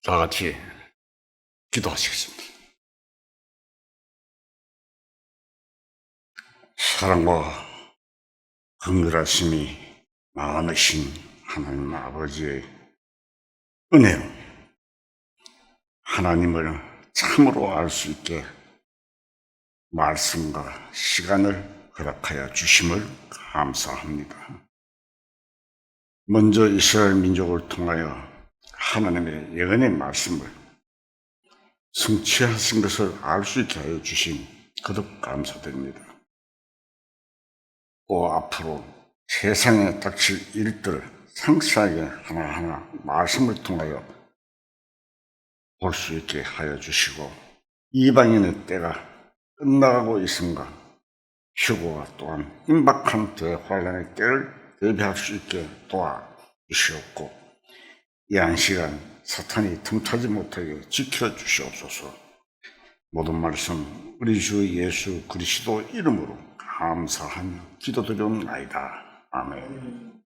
다 같이 기도하시겠습니다. 사랑과 긍휼하심이 많으신 하나님 아버지의 은혜로 하나님을 참으로 알 수 있게 말씀과 시간을 허락하여 주심을 감사합니다. 먼저 이스라엘 민족을 통하여 하나님의 예언의 말씀을 성취하신 것을 알 수 있게 하여 주신 거듭 감사드립니다. 또 앞으로 세상에 닥칠 일들을 상세하게 하나하나 말씀을 통하여 볼 수 있게 하여 주시고, 이방인의 때가 끝나가고 있음과 휴고가 또한 임박한 대환란의 때를 대비할 수 있게 도와주시옵고, 이 안시간 사탄이 틈타지 못하게 지켜주시옵소서. 모든 말씀 우리 주 예수 그리스도 이름으로 감사하며 기도드리옵나이다. 아멘.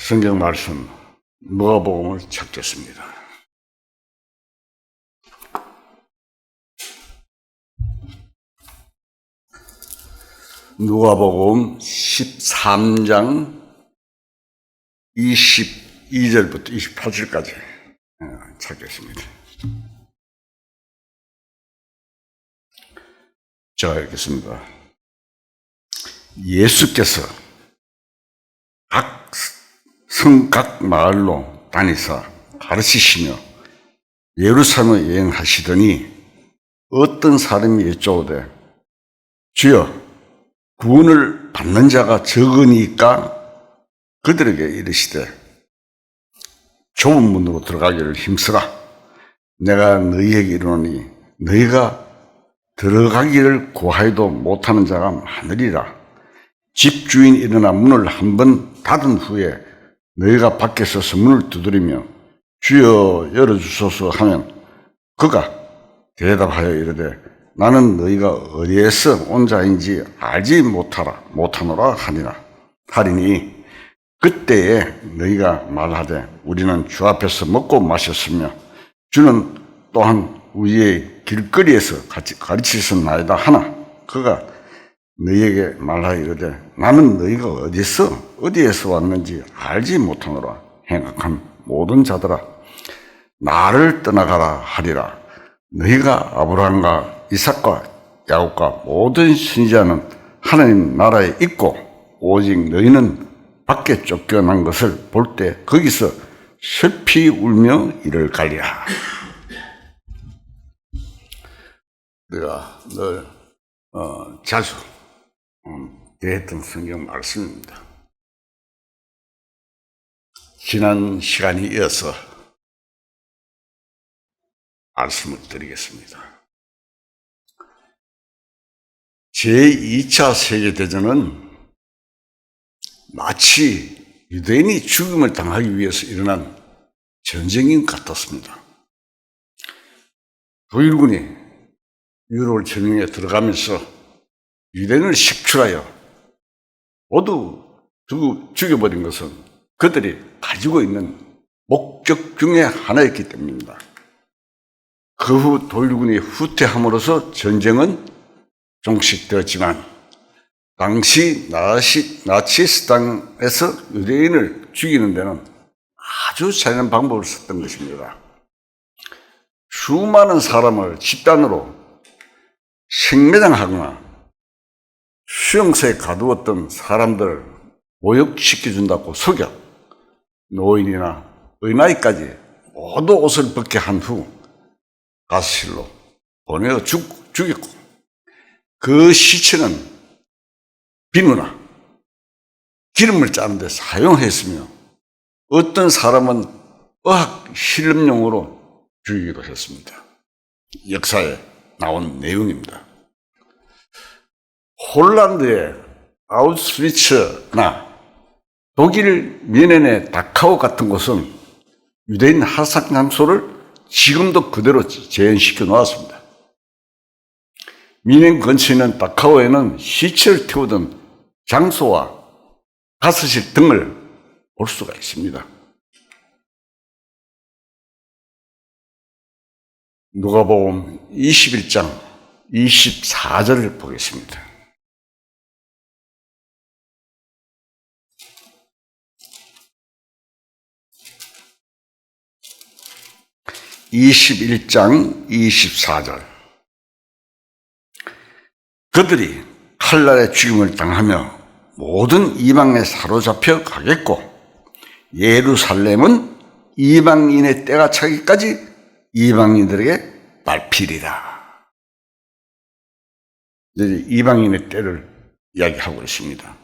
성경 말씀 누가복음을 찾겠습니다. 누가복음 13장 22절부터 28절까지 찾겠습니다. 자, 읽겠습니다. 예수께서 각 성 각 마을로 다니사 가르치시며 예루살렘을 여행하시더니 어떤 사람이 여쭤오되, 주여, 구원을 받는 자가 적으니까 그들에게 이르시되, 좁은 문으로 들어가기를 힘쓰라. 내가 너희에게 이르노니 너희가 들어가기를 구하여도 못하는 자가 많으리라. 집주인이 일어나 문을 한번 닫은 후에 너희가 밖에 서서 문을 두드리며 주여 열어주소서 하면 그가 대답하여 이르되, 나는 너희가 어디에서 온 자인지 알지 못하노라 하리니 그때에 너희가 말하되, 우리는 주 앞에서 먹고 마셨으며 주는 또한 우리의 길거리에서 같이 가르치셨나이다 하나, 그가 너희에게 말하여 이르되, 나는 너희가 어디에서 왔는지 알지 못하노라. 행악한 모든 자들아, 나를 떠나가라 하리라. 너희가 아브라함과 이삭과 야곱과 모든 선지자는 하나님 나라에 있고, 오직 너희는 밖에 쫓겨난 것을 볼 때 거기서 슬피 울며 이를 갈리라. 내가 늘 자주 대했던 성경 말씀입니다. 지난 시간에 이어서 말씀을 드리겠습니다. 제2차 세계대전은 마치 유대인이 죽임을 당하기 위해서 일어난 전쟁인 것 같았습니다. 독일군이 유럽을 점령해 들어가면서 유대인을 식출하여 모두 죽여버린 것은 그들이 가지고 있는 목적 중에 하나였기 때문입니다. 그 후 독일군이 후퇴함으로써 전쟁은 종식되었지만, 당시 나치스당에서 유대인을 죽이는 데는 아주 잔인한 방법을 썼던 것입니다. 수많은 사람을 집단으로 생매장하거나 수용소에 가두었던 사람들을 모욕시켜준다고 속여 노인이나 어린아이까지 모두 옷을 벗게 한 후 가스실로 보내어 죽였고, 그 시체는 비누나 기름을 짜는 데 사용했으며, 어떤 사람은 의학 실험용으로 죽이기도 했습니다. 역사에 나온 내용입니다. 홀란드의 아우슈비츠나 독일 뮌헨의 다카우 같은 곳은 유대인 하상 장소를 지금도 그대로 재현시켜 놓았습니다. 뮌헨 근처에 있는 다카우에는 시체를 태우던 장소와 가스실 등을 볼 수가 있습니다. 누가복음 21장 24절을 보겠습니다. (21장 24절) 그들이 칼날에 죽임을 당하며 모든 이방에 사로잡혀 가겠고 예루살렘은 이방인의 때가 차기까지 이방인들에게 밟히리라. 이방인의 때를 이야기하고 있습니다.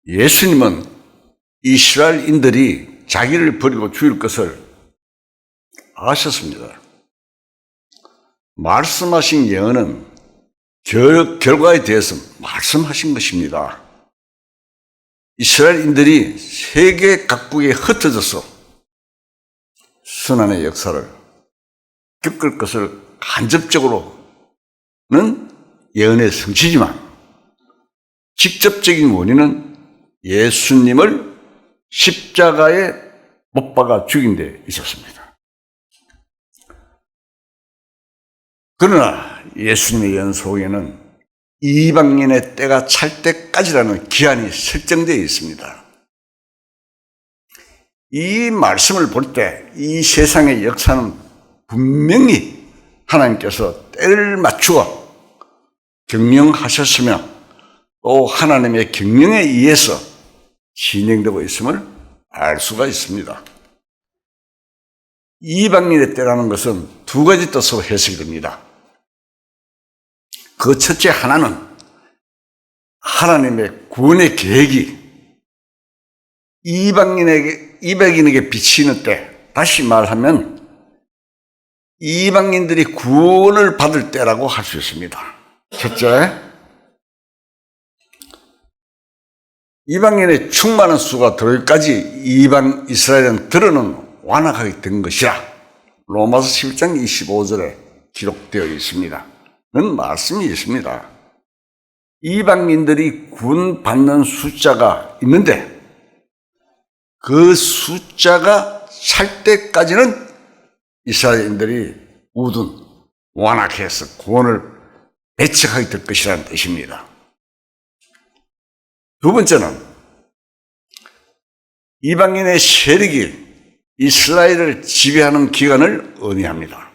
예수님은 이스라엘인들이 자기를 버리고 죽일 것을 아셨습니다. 말씀하신 예언은 결과에 대해서 말씀하신 것입니다. 이스라엘인들이 세계 각국에 흩어져서 선한의 역사를 겪을 것을 간접적으로는 예언의 성취지만 직접적인 원인은 예수님을 십자가에 못 박아 죽인 데 있었습니다. 그러나 예수님의 예언 속에는 이방인의 때가 찰 때까지라는 기한이 설정되어 있습니다. 이 말씀을 볼 때 이 세상의 역사는 분명히 하나님께서 때를 맞추어 경영하셨으며 또 하나님의 경영에 의해서 진행되고 있음을 알 수가 있습니다. 이방인의 때라는 것은 두 가지 뜻으로 해석이 됩니다. 그 첫째 하나는 하나님의 구원의 계획이 이방인에게 비치는 때, 다시 말하면 이방인들이 구원을 받을 때라고 할 수 있습니다. 첫째, 이방인의 충만한 수가 들어올까지 이스라엘은 들어는 완악하게 된 것이라 로마서 11장 25절에 기록되어 있습니다. 는 말씀이 있습니다. 이방인들이 구원받는 숫자가 있는데 그 숫자가 찰 때까지는 이스라엘인들이 우둔 완악해서 구원을 배척하게 될 것이라는 뜻입니다. 두 번째는 이방인의 세력이 이스라엘을 지배하는 기간을 의미합니다.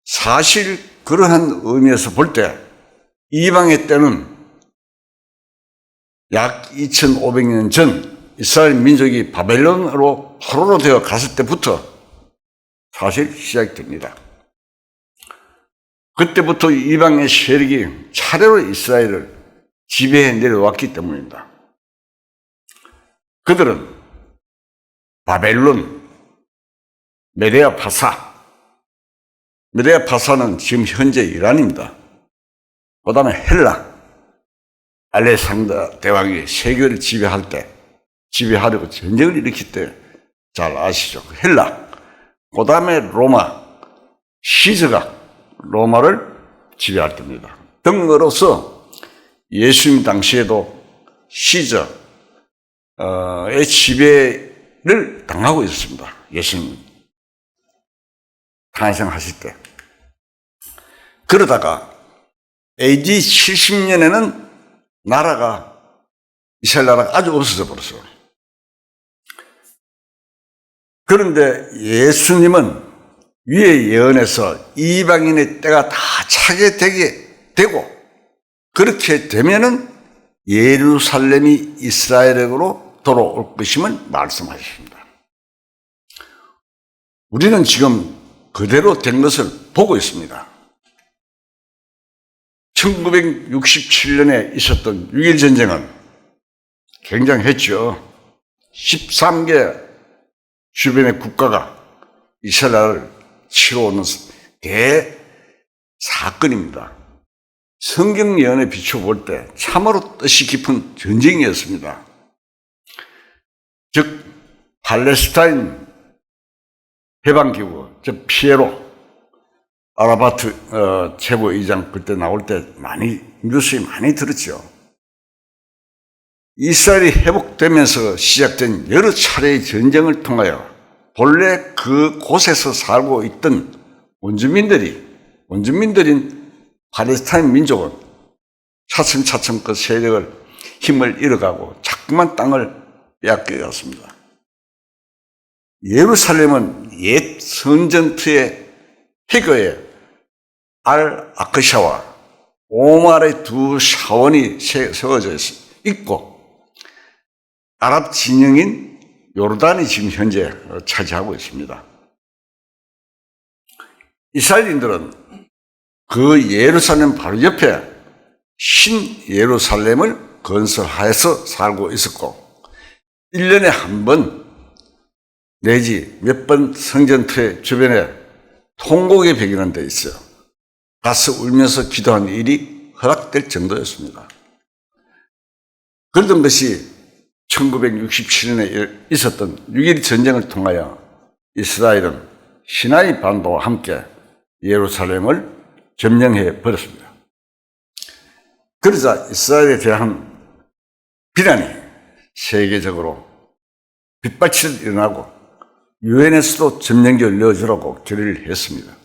사실 그러한 의미에서 볼 때 이방의 때는 약 2500년 전 이스라엘 민족이 바벨론으로 포로로 되어 갔을 때부터 사실 시작됩니다. 그때부터 이방의 세력이 차례로 이스라엘을 지배해 내려왔기 때문입니다. 그들은 바벨론, 메데아 파사는 지금 현재 이란입니다. 그 다음에 헬라, 알렉산더 대왕이 세계를 지배하려고 전쟁을 일으킬 때 잘 아시죠? 헬라, 그 다음에 로마, 시저가 로마를 지배할 때입니다. 등으로서 예수님 당시에도 시저의 지배를 당하고 있었습니다. 예수님 탄생하실 때. 그러다가 AD 70년에는 이스라엘 나라가 아주 없어져 버렸어요. 그런데 예수님은 위의 예언에서 이방인의 때가 다 차게 되고 그렇게 되면은 예루살렘이 이스라엘에게로 돌아올 것임을 말씀하십니다. 우리는 지금 그대로 된 것을 보고 있습니다. 1967년에 있었던 6.1 전쟁은 굉장했죠. 13개 주변의 국가가 이스라엘을 치러오는 대사건입니다. 성경 예언에 비춰볼 때 참으로 뜻이 깊은 전쟁이었습니다. 즉 팔레스타인 해방기구, 즉 피에로, 아라바트 최고의장 그때 나올 때 뉴스에 많이 들었죠. 이스라엘이 회복되면서 시작된 여러 차례의 전쟁을 통하여 본래 그 곳에서 살고 있던 원주민들인 팔레스타인 민족은 차츰차츰 그 세력을 힘을 잃어가고 자꾸만 땅을 빼앗겨갔습니다. 예루살렘은 옛 성전투의 해거에 알-아크샤와 오말의 두 사원이 세워져 있고 아랍 진영인 요르단이 지금 현재 차지하고 있습니다. 이스라엘인들은 그 예루살렘 바로 옆에 신 예루살렘을 건설하여서 살고 있었고 1년에 한 번 내지 몇 번 성전투의 주변에 통곡의 벽이라는 데 있어요. 가서 울면서 기도한 일이 허락될 정도였습니다. 그러던 것이 1967년에 있었던 6.1 전쟁을 통하여 이스라엘은 시나이 반도와 함께 예루살렘을 점령해 버렸습니다. 그러자 이스라엘에 대한 비난이 세계적으로 빗발치듯 일어나고 유엔에서도 점령지를 내어주라고 결의를 했습니다.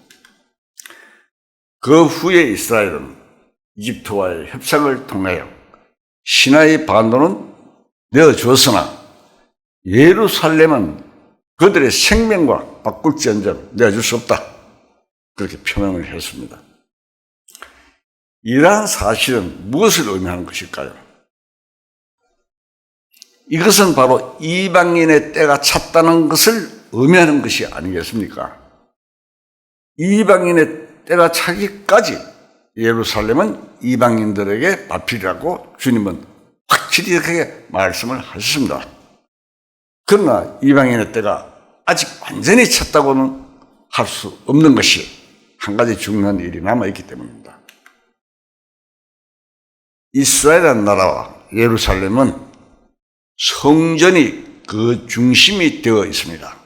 그 후에 이스라엘은 이집트와의 협상을 통하여 시나이 반도는 내어주었으나 예루살렘은 그들의 생명과 바꿀지언정 내어줄 수 없다. 그렇게 표명을 했습니다. 이러한 사실은 무엇을 의미하는 것일까요? 이것은 바로 이방인의 때가 찼다는 것을 의미하는 것이 아니겠습니까? 이방인의 때가 차기까지 예루살렘은 이방인들에게 밟히라고 주님은 확실히 이렇게 말씀을 하셨습니다. 그러나 이방인의 때가 아직 완전히 찼다고는 할 수 없는 것이 한 가지 중요한 일이 남아있기 때문입니다. 이스라엘이라는 나라와 예루살렘은 성전이 그 중심이 되어 있습니다.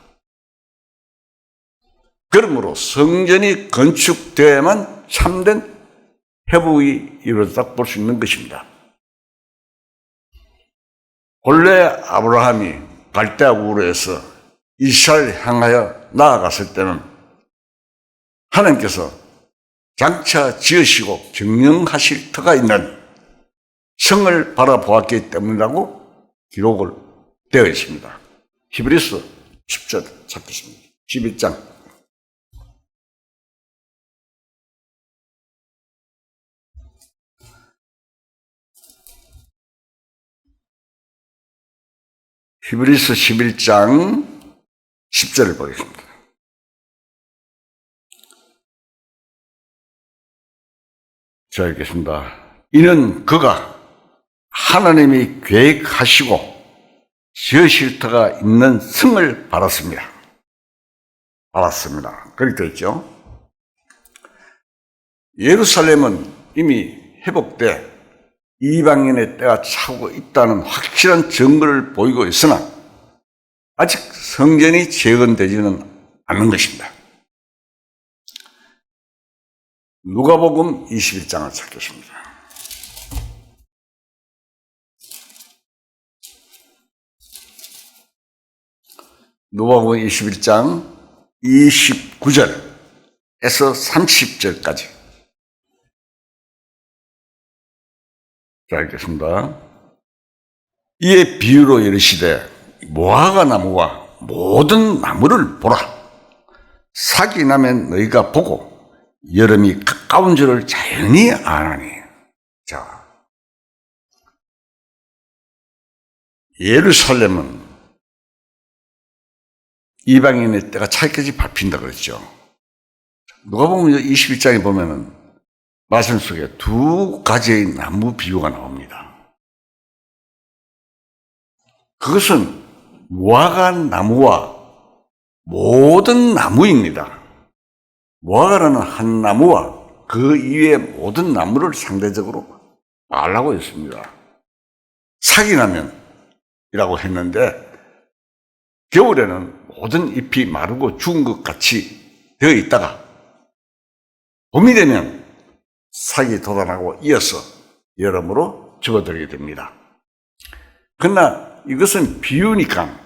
그러므로 성전이 건축되어야만 참된 회복이 이루어졌다 볼 수 있는 것입니다. 본래 아브라함이 갈대아 우르에서 이스라엘 향하여 나아갔을 때는 하나님께서 장차 지으시고 경영하실 터가 있는 성을 바라보았기 때문이라고 기록을 되어 있습니다. 히브리서 10절 찾겠습니다. 11장. 히브리서 11장 10절을 보겠습니다. 자, 읽겠습니다. 이는 그가 하나님이 계획하시고 지으실 터가 있는 성을 알았습니다. 그렇게 되어 있죠. 예루살렘은 이미 회복돼 이방인의 때가 차고 있다는 확실한 증거를 보이고 있으나 아직 성전이 재건되지는 않은 것입니다. 누가복음 21장을 찾겠습니다. 누가복음 21장 29절에서 30절까지. 자, 읽겠습니다. 이에 비유로 이르시되 무화과 나무와 모든 나무를 보라. 삭이 나면 너희가 보고 여름이 가까운 줄을 자연히 아나니. 자, 예루살렘은 이방인의 때가 차기까지 밟힌다 그랬죠. 누가복음 21장에 보면은 말씀 속에 두 가지의 나무 비유가 나옵니다. 그것은 무화과 나무와 모든 나무입니다. 무화과라는 한 나무와 그 이외의 모든 나무를 상대적으로 말하고 있습니다. 삭이 나면이라고 했는데 겨울에는 모든 잎이 마르고 죽은 것 같이 되어 있다가 봄이 되면 삭이 돋아나고 이어서 여름으로 죽어들게 됩니다. 그러나 이것은 비유니까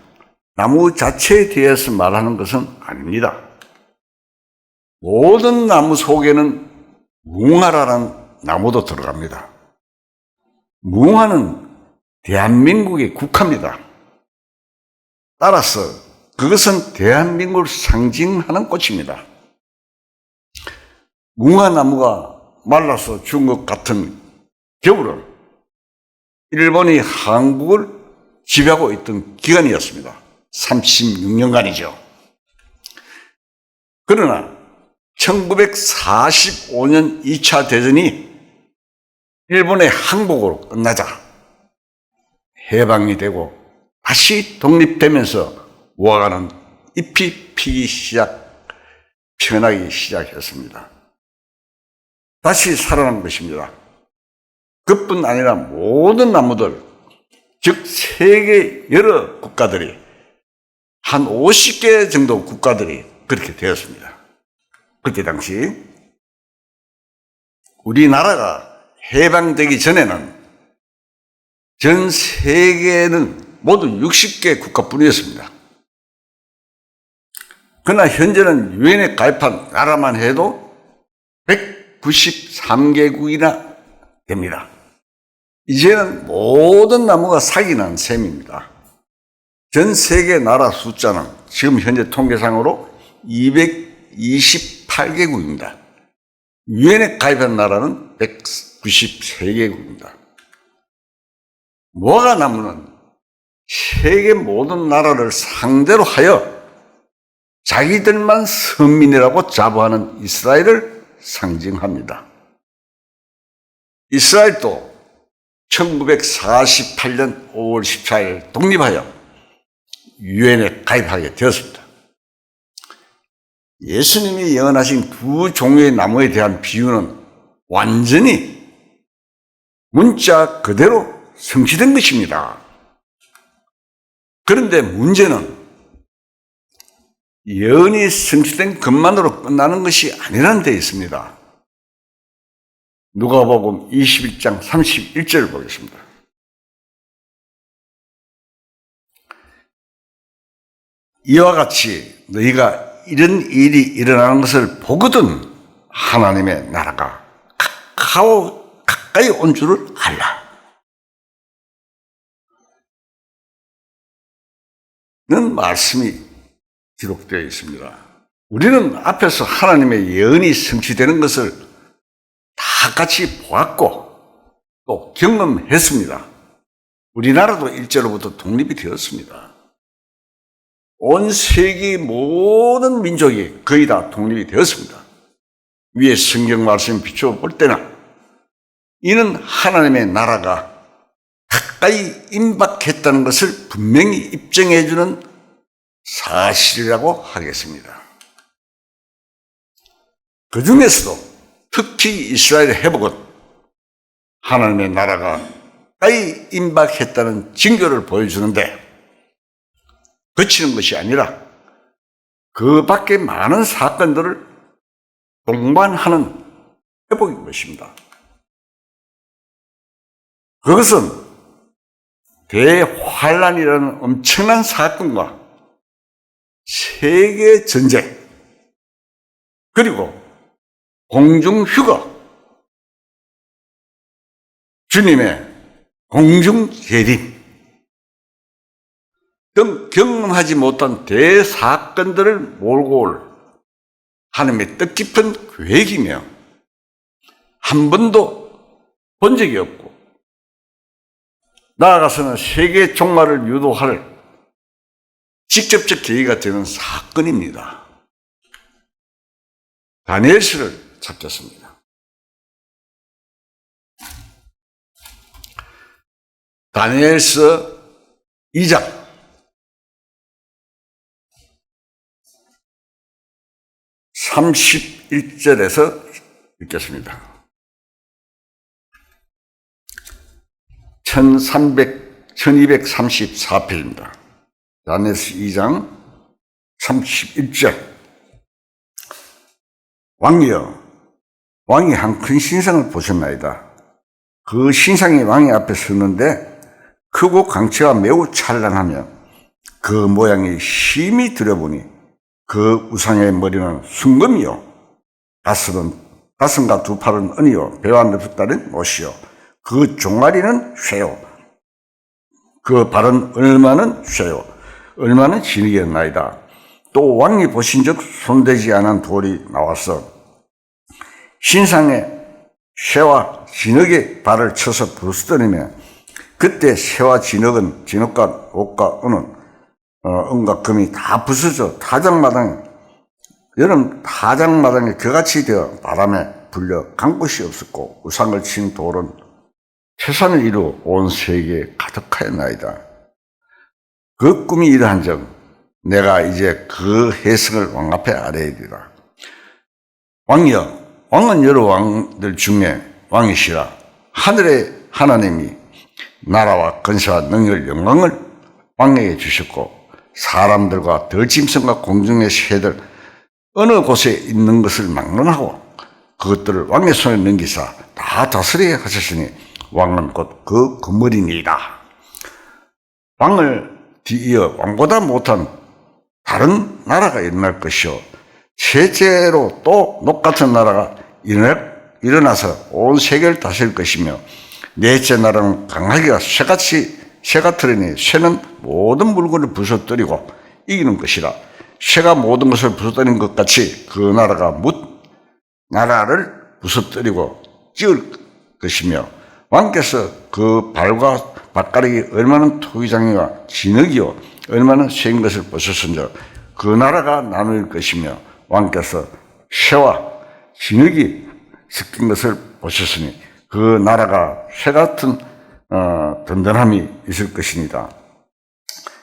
나무 자체에 대해서 말하는 것은 아닙니다. 모든 나무 속에는 무화라는 나무도 들어갑니다. 무화는 대한민국의 국화입니다. 따라서 그것은 대한민국을 상징하는 꽃입니다. 무화나무가 말라서 죽은 것 같은 겨울은 일본이 한국을 지배하고 있던 기간이었습니다. 36년간이죠. 그러나 1945년 2차 대전이 일본의 항복으로 끝나자 해방이 되고 다시 독립되면서 무화과는 잎이 피어나기 시작했습니다. 다시 살아난 것입니다. 그뿐 아니라 모든 나무들, 즉 세계 여러 국가들이 한 50개 정도 국가들이 그렇게 되었습니다. 그때 당시 우리나라가 해방되기 전에는 전 세계는 모두 60개 국가뿐이었습니다. 그러나 현재는 유엔에 가입한 나라만 해도 193개국이나 됩니다. 이제는 모든 나무가 삭이 난 셈입니다. 전 세계 나라 숫자는 지금 현재 통계상으로 228개국입니다. 유엔에 가입한 나라는 193개국입니다. 무화과 나무는 세계 모든 나라를 상대로 하여 자기들만 선민이라고 자부하는 이스라엘을 상징합니다. 이스라엘도 1948년 5월 14일 독립하여 유엔에 가입하게 되었습니다. 예수님이 예언하신 두 종류의 나무에 대한 비유는 완전히 문자 그대로 성취된 것입니다. 그런데 문제는 예언이 성취된 것만으로 끝나는 것이 아니라는 데 있습니다. 누가복음 21장 31절을 보겠습니다. 이와 같이 너희가 이런 일이 일어나는 것을 보거든 하나님의 나라가 가까이 온 줄을 알라. 는 말씀이 기록되어 있습니다. 우리는 앞에서 하나님의 예언이 성취되는 것을 다 같이 보았고 또 경험했습니다. 우리나라도 일제로부터 독립이 되었습니다. 온 세계 모든 민족이 거의 다 독립이 되었습니다. 위에 성경 말씀 비춰볼 때는 이는 하나님의 나라가 가까이 임박했다는 것을 분명히 입증해주는 사실이라고 하겠습니다. 그 중에서도 특히 이스라엘 회복은 하나님의 나라가 가까이 임박했다는 징조를 보여주는데 그치는 것이 아니라 그 밖에 많은 사건들을 동반하는 회복인 것입니다. 그것은 대환란이라는 엄청난 사건과 세계 전쟁, 그리고 공중휴가, 주님의 공중재림 등 경험하지 못한 대사건들을 몰고 올 하나님의 뜻깊은 계획이며 한 번도 본 적이 없고 나아가서는 세계 종말을 유도할 직접적 계기가 되는 사건입니다. 다니엘서를 찾겠습니다. 다니엘서 2장 31절에서 읽겠습니다. 1234페이지입니다. 다니엘서 2장 31절. 왕이여, 왕이 한 큰 신상을 보셨나이다. 그 신상이 왕의 앞에 섰는데 크고 강체가 매우 찬란하며 그 모양이 심히 들여보니 그 우상의 머리는 순금이요 가슴과 두 팔은 은이요 배와 넓다는 못이요 그 종아리는 쇠요 그 발은 얼마는 쇠요 얼마는 진흙이었나이다. 또 왕이 보신 적 손대지 않은 돌이 나와서 신상에 쇠와 진흙의 발을 쳐서 부스러뜨리며 그때 쇠와 진흙과 옥과 은과 금이 다 부서져 여름 타작마당에 그같이 되어 바람에 불려 간 곳이 없었고 우상을 친 돌은 태산을 이루 온 세계에 가득하였나이다. 그 꿈이 이러한즉 내가 이제 그 해석을 왕 앞에 아뢰리라. 왕이여, 왕은 여러 왕들 중에 왕이시라. 하늘의 하나님이 나라와 건세와 능력을 영광을 왕에게 주셨고 사람들과 덜짐승과 공중의 새들 어느 곳에 있는 것을 막론하고 그것들을 왕의 손에 넘기사 다 다스리게 하셨으니 왕은 곧 그 건물이니이다. 왕을 뒤이어 왕보다 못한 다른 나라가 일어날 것이요 셋째로 또 녹같은 나라가 일어나서 온 세계를 다스릴 것이며 넷째 나라는 강하기가 쇠같으니 쇠는 모든 물건을 부서뜨리고 이기는 것이라. 쇠가 모든 것을 부서뜨린 것 같이 그 나라를 부서뜨리고 찌을 것이며 왕께서 그 발과 발가락이 얼마나 토기장이와 진흙이요 얼마나 쇠인 것을 보셨은즉 그 나라가 나눌 것이며 왕께서 쇠와 진흙이 섞인 것을 보셨으니 그 나라가 쇠 같은 든든함이 있을 것입니다.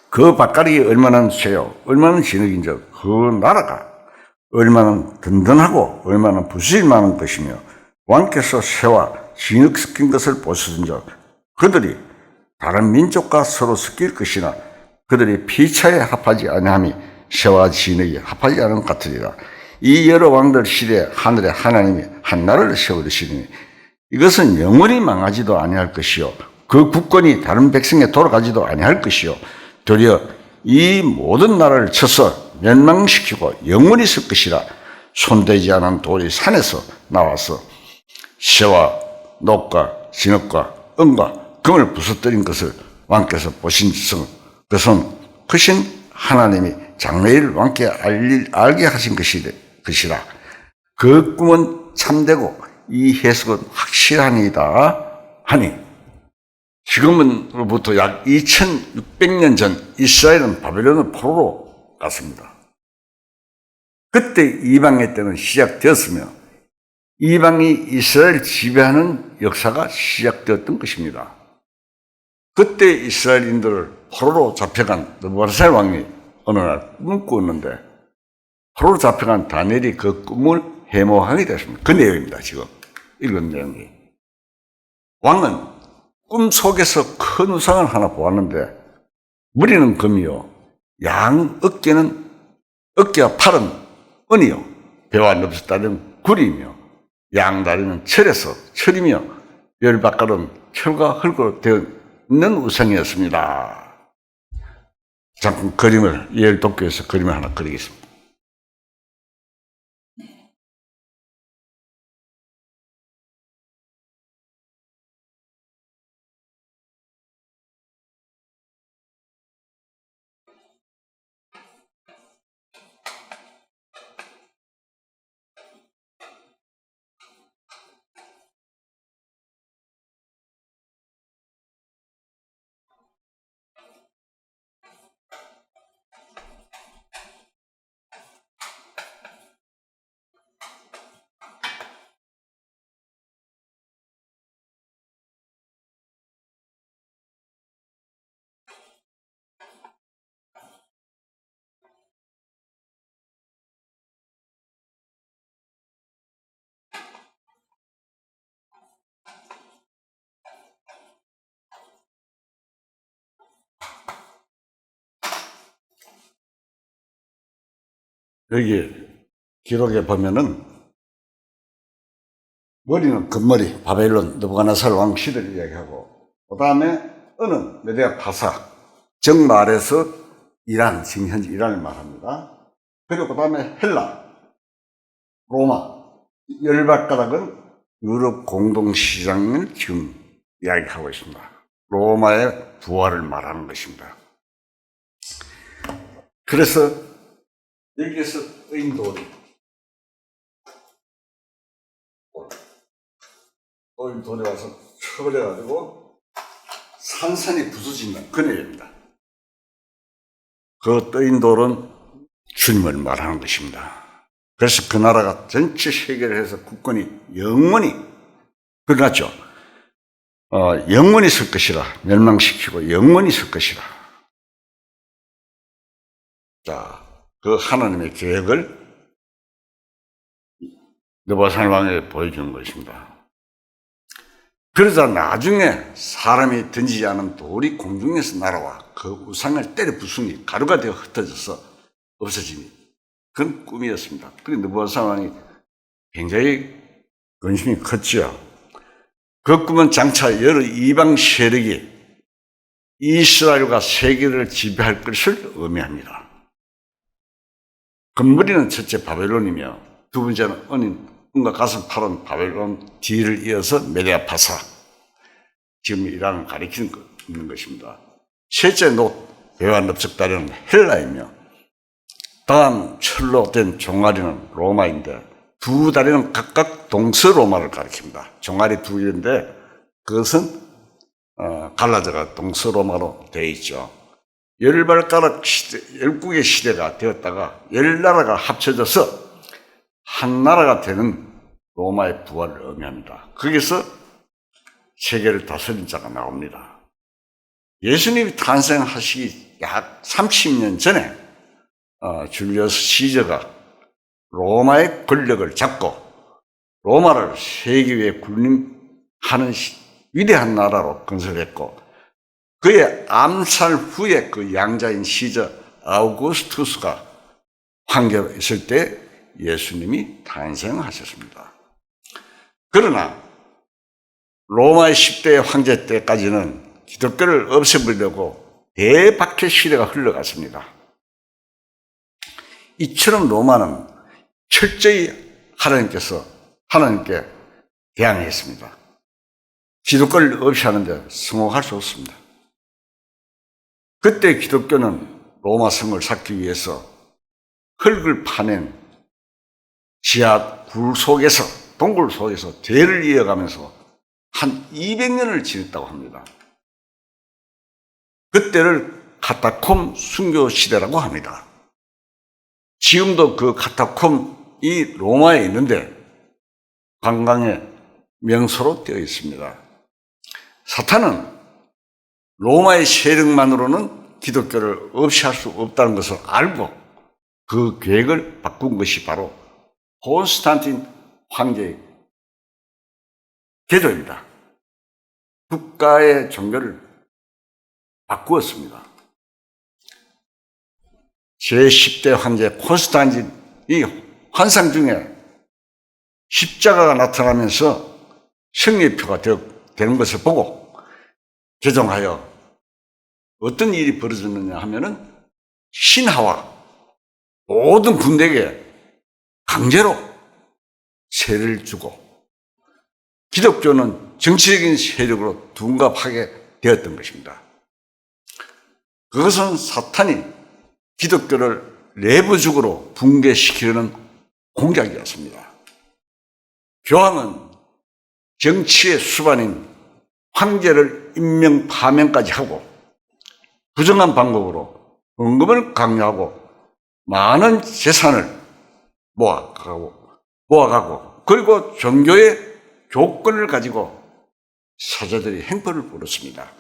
그 발가락이 얼마나 쇠요 얼마나 진흙인즉 그 나라가 얼마나 든든하고 얼마나 부수질 만한 것이며 왕께서 쇠와 진흙 섞인 것을 보셨은즉 그들이 다른 민족과 서로 섞일 것이나 그들이 피차에 합하지 아니함이 쇠와 진흙이 합하지 않은 것 같으리라. 이 여러 왕들 시대에 하늘의 하나님이 한 나라를 세우시니 이것은 영원히 망하지도 아니할 것이요 그 국권이 다른 백성에 돌아가지도 아니할 것이요 도리어 이 모든 나라를 쳐서 멸망시키고 영원히 쓸 것이라. 손대지 않은 돌이 산에서 나와서 쇠와 녹과 진흙과 은과 금을 부서뜨린 것을 왕께서 보신 것은 크신 하나님이 장래일 왕께 알게 하신 것이라. 그 꿈은 참되고 이 해석은 확실하니이다 하니 지금으로부터 약 2600년 전 이스라엘은 바벨론의 포로로 갔습니다. 그때 이방의 때는 시작되었으며 이방이 이스라엘 지배하는 역사가 시작되었던 것입니다. 그때 이스라엘인들을 포로로 잡혀간 느부갓네살 왕이 어느 날 꿈을 꾸었는데 포로로 잡혀간 다니엘이 그 꿈을 해몽하게 됐습니다. 그 내용입니다. 지금 읽은 내용이. 왕은 꿈 속에서 큰 우상을 하나 보았는데 머리는 금이요 양 어깨와 팔은 은이요 배와 넙스다리는 구리이며 양 다리는 철이며 열 바깥은 철과 흙으로 되어 있는 우상이었습니다. 잠깐 예를 돕기위해서 그림을 하나 그리겠습니다. 여기 기록에 보면은 머리는 금머리, 바벨론, 느부갓네살 왕 시대를 이야기하고, 그 다음에 은은 메데아 파사, 정말에서 이란, 지금 현재 이란을 말합니다. 그리고 그 다음에 헬라, 로마, 열발가락은 유럽 공동시장을 지금 이야기하고 있습니다. 로마의 부활을 말하는 것입니다. 그래서 여기에서 인도리, 돌이 와서 쳐버려가지고 산산이 부서진다는 그 얘기입니다. 그 떠인 돌은 주님을 말하는 것입니다. 그래서 그 나라가 전체 세계를 해서 국권이 영원히 그렇죠. 영원히 있을 것이라 멸망시키고 영원히 있을 것이라. 자, 그 하나님의 계획을 느부갓네살 왕에게 보여주는 것입니다. 그러자 나중에 사람이 던지지 않은 돌이 공중에서 날아와 그 우상을 때려 부수니 가루가 되어 흩어져서 없어지니 그건 꿈이었습니다. 그리고 느부갓네살 왕이 굉장히 근심이 컸죠. 그 꿈은 장차 여러 이방 세력이 이스라엘과 세계를 지배할 것을 의미합니다. 금머리는 첫째 바벨론이며 두 번째는 은과 가슴 파른 바벨론 뒤를 이어서 메데아 파사, 지금 이란을 가리키는 것입니다. 셋째 놋, 배와 넓적다리는 헬라이며 다음 철로 된 종아리는 로마인데 두 다리는 각각 동서로마를 가리킵니다. 종아리 두 개인데 그것은 갈라져가 동서로마로 되어 있죠. 열발가락 시대, 열국의 시대가 되었다가 열 나라가 합쳐져서 한 나라가 되는 로마의 부활을 의미합니다. 거기서 세계를 다스린 자가 나옵니다. 예수님이 탄생하시기 약 30년 전에 줄리어스 시저가 로마의 권력을 잡고 로마를 세계 위에 군림하는 위대한 나라로 건설했고 그의 암살 후에 그 양자인 시저 아우구스투스가 황제로 있을 때 예수님이 탄생하셨습니다. 그러나 로마의 10대 황제 때까지는 기독교를 없애버리려고 대박해 시대가 흘러갔습니다. 이처럼 로마는 철저히 하나님께 대항했습니다. 기독교를 없이 하는데 성공할 수 없습니다. 그때 기독교는 로마 성을 쌓기 위해서 흙을 파낸 지하 동굴 속에서 대를 이어가면서 한 200년을 지냈다고 합니다. 그때를 카타콤 순교 시대라고 합니다. 지금도 그 카타콤이 로마에 있는데 관광의 명소로 되어 있습니다. 사탄은 로마의 세력만으로는 기독교를 없이 할 수 없다는 것을 알고 그 계획을 바꾼 것이 바로 콘스탄틴 황제의 개조입니다. 국가의 종교를 바꾸었습니다. 제10대 황제 콘스탄틴이 환상 중에 십자가가 나타나면서 승리표가 되는 것을 보고 개종하여 어떤 일이 벌어졌느냐 하면은 신하와 모든 군대에게 강제로 세를 주고 기독교는 정치적인 세력으로 둔갑하게 되었던 것입니다. 그것은 사탄이 기독교를 내부적으로 붕괴시키려는 공작이었습니다. 교황은 정치의 수반인 황제를 임명 파면까지 하고 부정한 방법으로 헌금을 강요하고 많은 재산을 모아가고 그리고 종교의 교권을 가지고 사자들이 행포를 부렸습니다.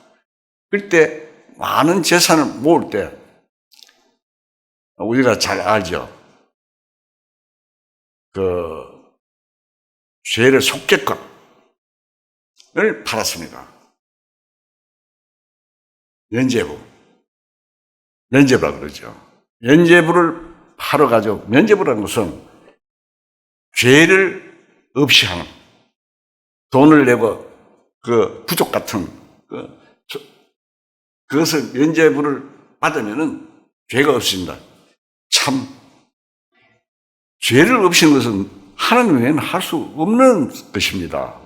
그때 많은 재산을 모을 때 우리가 잘 알죠. 그 죄를 속죄권을 팔았습니다. 면죄부라 그러죠. 면죄부를 팔아가지고 면죄부라는 것은 죄를 없이 하는 돈을 내고 그 부족 같은 그것을 면죄부를 받으면은 죄가 없습니다. 참 죄를 없애는 것은 하나님 외에는 할 수 없는 것입니다.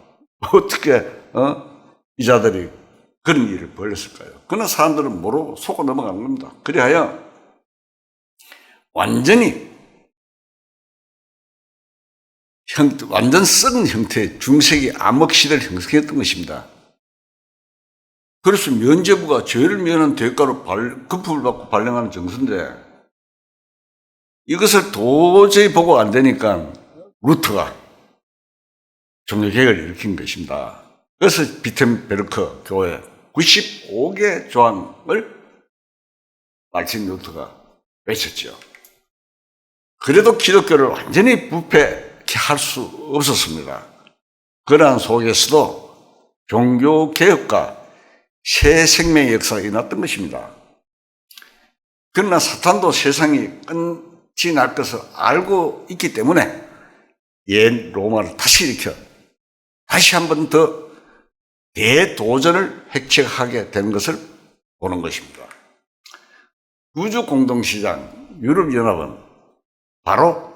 어떻게 이자들이 그런 일을 벌였을까요? 그러나 사람들은 모르고 속고 넘어간 겁니다. 그리하여 완전히 완전 썩은 형태의 중세기 암흑시대를 형성했던 것입니다. 그래서 면죄부가 죄를 면한 대가로 금품을 받고 발령하는 정서인데 이것을 도저히 보고 안 되니까 루터가 종교개혁을 일으킨 것입니다. 그래서 비텐베르크 교회 95개 조항을 말틴 루터가 외쳤죠. 그래도 기독교를 완전히 부패케 할 수 없었습니다. 그러한 속에서도 종교개혁과 새 생명의 역사가 일어났던 것입니다. 그러나 사탄도 세상이 끝이 날 것을 알고 있기 때문에 옛 로마를 다시 일으켜 다시 한 번 더 대도전을 획책하게 된 것을 보는 것입니다. 우주공동시장 유럽연합은 바로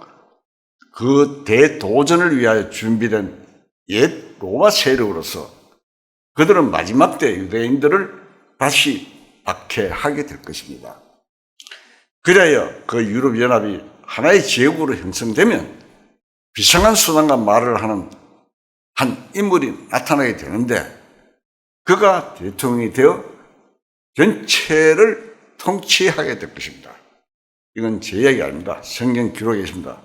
그 대도전을 위하여 준비된 옛 로마 세력으로서 그들은 마지막 때 유대인들을 다시 박해하게 될 것입니다. 그래야 그 유럽연합이 하나의 제국으로 형성되면 비상한 수단과 말을 하는 한 인물이 나타나게 되는데 그가 대통령이 되어 전체를 통치하게 될 것입니다. 이건 제 이야기 아닙니다. 성경 기록에 있습니다.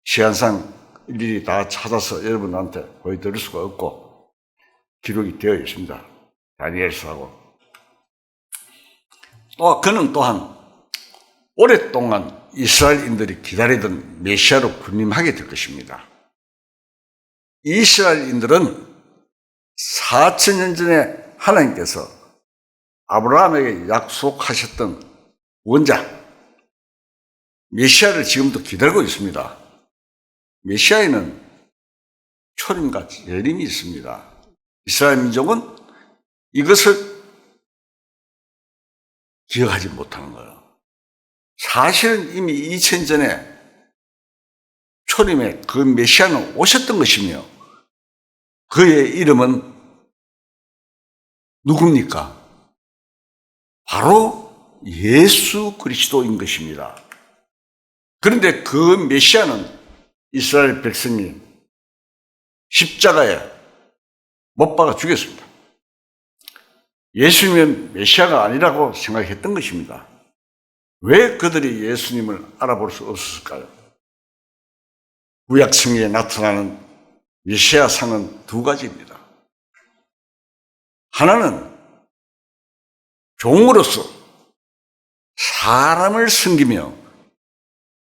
시간상 일일이 다 찾아서 여러분한테 보여드릴 수가 없고 기록이 되어 있습니다. 다니엘서하고. 또 그는 또한 오랫동안 이스라엘인들이 기다리던 메시아로 군림하게 될 것입니다. 이스라엘인들은 4,000년 전에 하나님께서 아브라함에게 약속하셨던 원자 메시아를 지금도 기다리고 있습니다. 메시아에는 초림과 재림이 있습니다. 이스라엘 민족은 이것을 기억하지 못하는 거예요. 사실은 이미 2000년 전에 초림에 그 메시아는 오셨던 것이며 그의 이름은 누굽니까? 바로 예수 그리스도인 것입니다. 그런데 그 메시아는 이스라엘 백성이 십자가에 못 박아 죽였습니다. 예수님은 메시아가 아니라고 생각했던 것입니다. 왜 그들이 예수님을 알아볼 수 없었을까요? 구약성경에 나타나는 메시아 상은 두 가지입니다. 하나는 종으로서 사람을 섬기며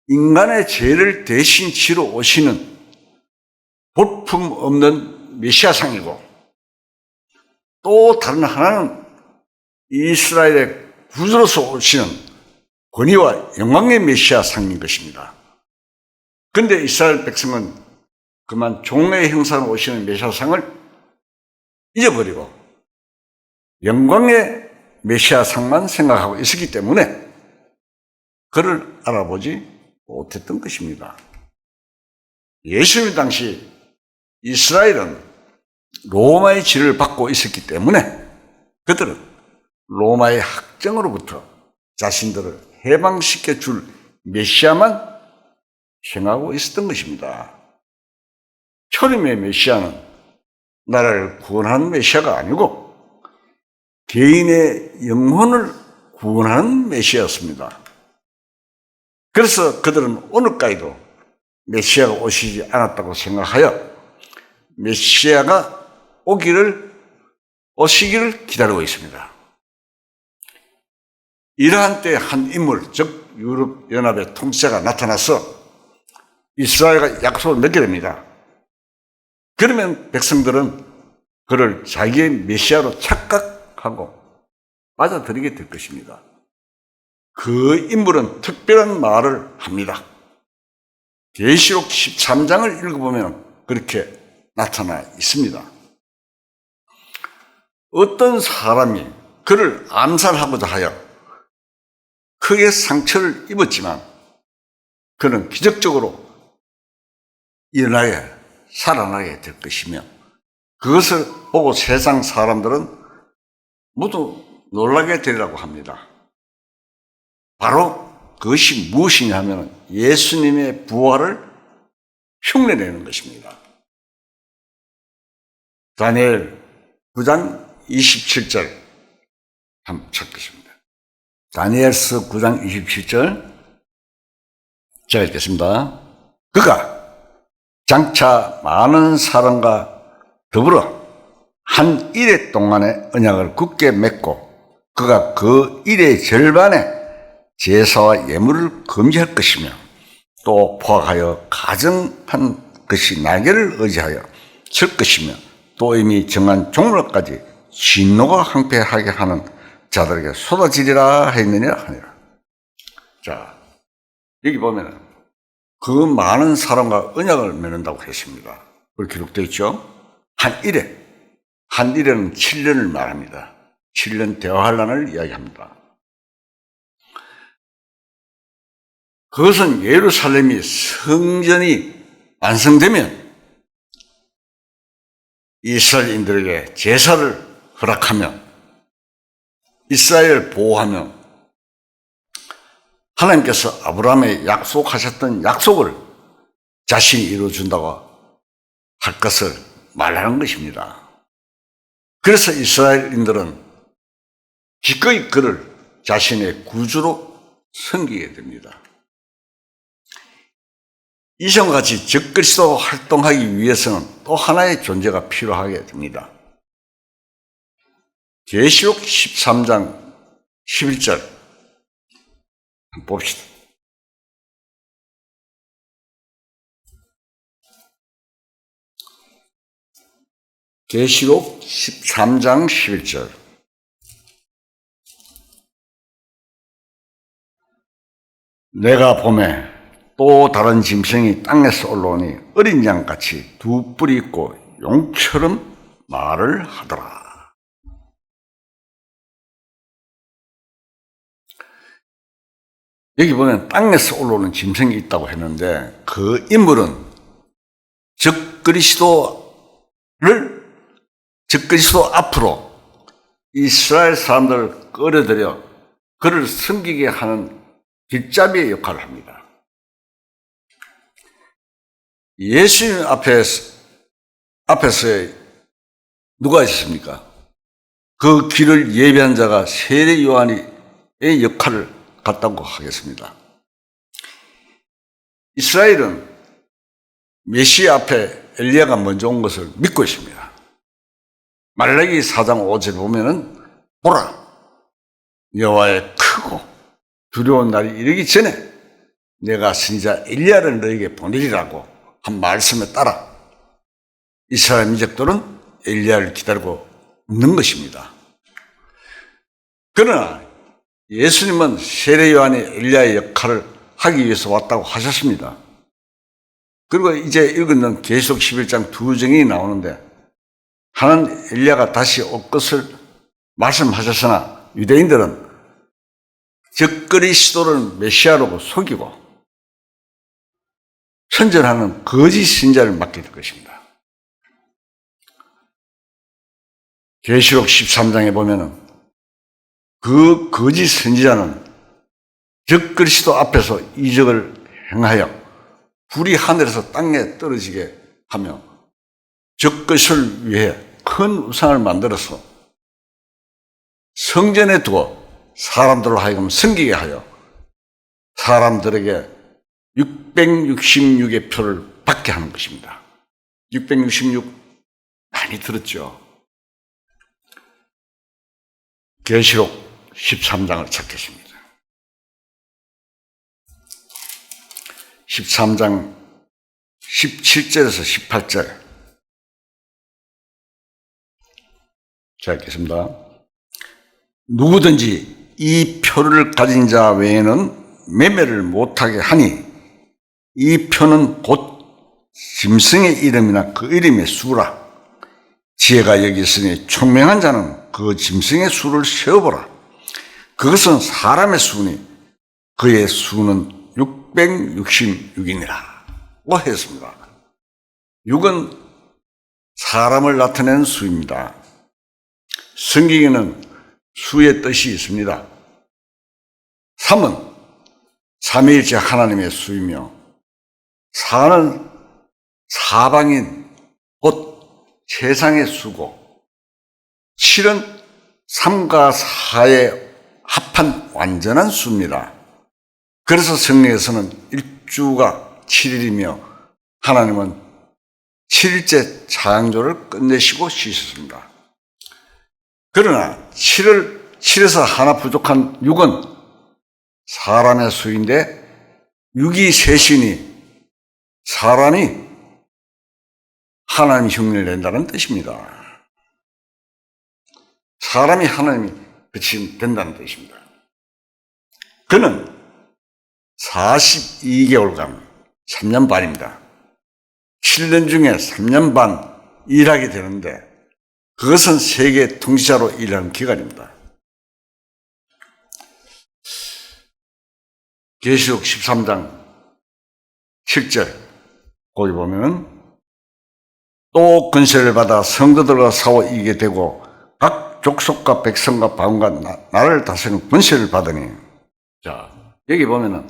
인간의 죄를 대신 지러 오시는 볼품 없는 메시아상이고 또 다른 하나는 이스라엘의 구주로서 오시는 권위와 영광의 메시아상인 것입니다. 그런데 이스라엘 백성은 그만 종의 형상으로 오시는 메시아상을 잊어버리고 영광의 메시아상만 생각하고 있었기 때문에 그를 알아보지 못했던 것입니다. 예수님 당시 이스라엘은 로마의 지를 받고 있었기 때문에 그들은 로마의 학정으로부터 자신들을 해방시켜 줄 메시아만 생각하고 있었던 것입니다. 초림의 메시아는 나라를 구원하는 메시아가 아니고 개인의 영혼을 구원하는 메시아였습니다. 그래서 그들은 오늘까지도 메시아가 오시지 않았다고 생각하여 메시아가 오시기를 기다리고 있습니다. 이러한 때 한 인물, 즉 유럽연합의 통치자가 나타나서 이스라엘과 약속을 맺게 됩니다. 그러면 백성들은 그를 자기의 메시아로 착각하고 받아들이게 될 것입니다. 그 인물은 특별한 말을 합니다. 계시록 13장을 읽어보면 그렇게 나타나 있습니다. 어떤 사람이 그를 암살하고자 하여 크게 상처를 입었지만 그는 기적적으로 살아나게 될 것이며 그것을 보고 세상 사람들은 모두 놀라게 되리라고 합니다. 바로 그것이 무엇이냐 하면 예수님의 부활을 흉내내는 것입니다. 다니엘 9장 27절 한번 찾겠습니다. 다니엘서 9장 27절 제가 읽겠습니다. 그가 장차 많은 사람과 더불어 한 일해 동안의 언약을 굳게 맺고 그가 그 일의 절반에 제사와 예물을 금지할 것이며 또 포악하여 가정한 것이 날개를 의지하여 설 것이며 또 이미 정한 종말까지 진노가 항폐하게 하는 자들에게 쏟아지리라 했느니라 하니라. 자, 여기 보면은 그 많은 사람과 언약을 맺는다고 했습니다. 그렇게 기록되어 있죠. 한 일에는 7년을 말합니다. 7년 대화환란을 이야기합니다. 그것은 예루살렘이 성전이 완성되면 이스라엘인들에게 제사를 허락하며 이스라엘을 보호하며 하나님께서 아브라함에 약속하셨던 약속을 자신이 이루어준다고 할 것을 말하는 것입니다. 그래서 이스라엘인들은 기꺼이 그를 자신의 구주로 섬기게 됩니다. 이전과 같이 적그리스도 활동하기 위해서는 또 하나의 존재가 필요하게 됩니다. 계시록 13장 11절 한번 봅시다. 계시록 13장 11절 내가 보매 또 다른 짐승이 땅에서 올라오니 어린 양같이 두 뿔이 있고 용처럼 말을 하더라. 여기 보면 땅에서 올라오는 짐승이 있다고 했는데 그 인물은 적그리스도 앞으로 이스라엘 사람들을 끌어들여 그를 섬기게 하는 길잡이의 역할을 합니다. 예수님 앞에서 누가 있었습니까? 그 길을 예비한 자가 세례 요한의 역할을 갖다고 하겠습니다. 이스라엘은 메시아 앞에 엘리야가 먼저 온 것을 믿고 있습니다. 말라기 4장 5절에 보면은 보라 여호와의 크고 두려운 날이 이르기 전에 내가 선지자 엘리야를 너에게 보내리라고 한 말씀에 따라 이스라엘 민족들은 엘리야를 기다리고 있는 것입니다. 그러나 예수님은 세례 요한의 엘리야의 역할을 하기 위해서 왔다고 하셨습니다. 그리고 이제 읽은 계시록 11장 두 정이 나오는데 하나는 엘리야가 다시 올 것을 말씀하셨으나 유대인들은 적그리스도를 메시아로 속이고 선전하는 거짓 신자를 맡게 될 것입니다. 계시록 13장에 보면은 그 거짓 선지자는 적그리스도 앞에서 이적을 행하여 불이 하늘에서 땅에 떨어지게 하며 적그리스도를 위해 큰 우상을 만들어서 성전에 두어 사람들로 하여금 섬기게 하여 사람들에게 666의 표를 받게 하는 것입니다. 666 많이 들었죠. 계시록 13장을 찾겠습니다. 13장 17절에서 18절 자 읽겠습니다. 누구든지 이 표를 가진 자 외에는 매매를 못하게 하니 이 표는 곧 짐승의 이름이나 그 이름의 수라. 지혜가 여기 있으니 총명한 자는 그 짐승의 수를 세어보라. 그것은 사람의 수니 그의 수는 666이니라 고 했습니다. 6은 사람을 나타내는 수입니다. 성경에는 수의 뜻이 있습니다. 3은 삼위일체 하나님의 수이며 4는 사방인 곧 세상의 수고 7은 3과 4의 합한 완전한 수입니다. 그래서 성경에서는 일주가 7일이며 하나님은 7일째 창조를 끝내시고 쉬셨습니다. 그러나 7에서 하나 부족한 6은 사람의 수인데 6이 셋이니 사람이 하나님 흉내를 낸다는 뜻입니다. 사람이 하나님이 그치 된다는 뜻입니다. 그는 42개월간 3년 반입니다. 7년 중에 3년 반 일하게 되는데 그것은 세계 통치자로 일하는 기간입니다. 계시록 13장 7절 거기 보면은 또 권세를 받아 성도들과 싸워 이기게 되고 각 족속과 백성과 방언과 나라를 다스리는 권세를 받으니 자 여기 보면은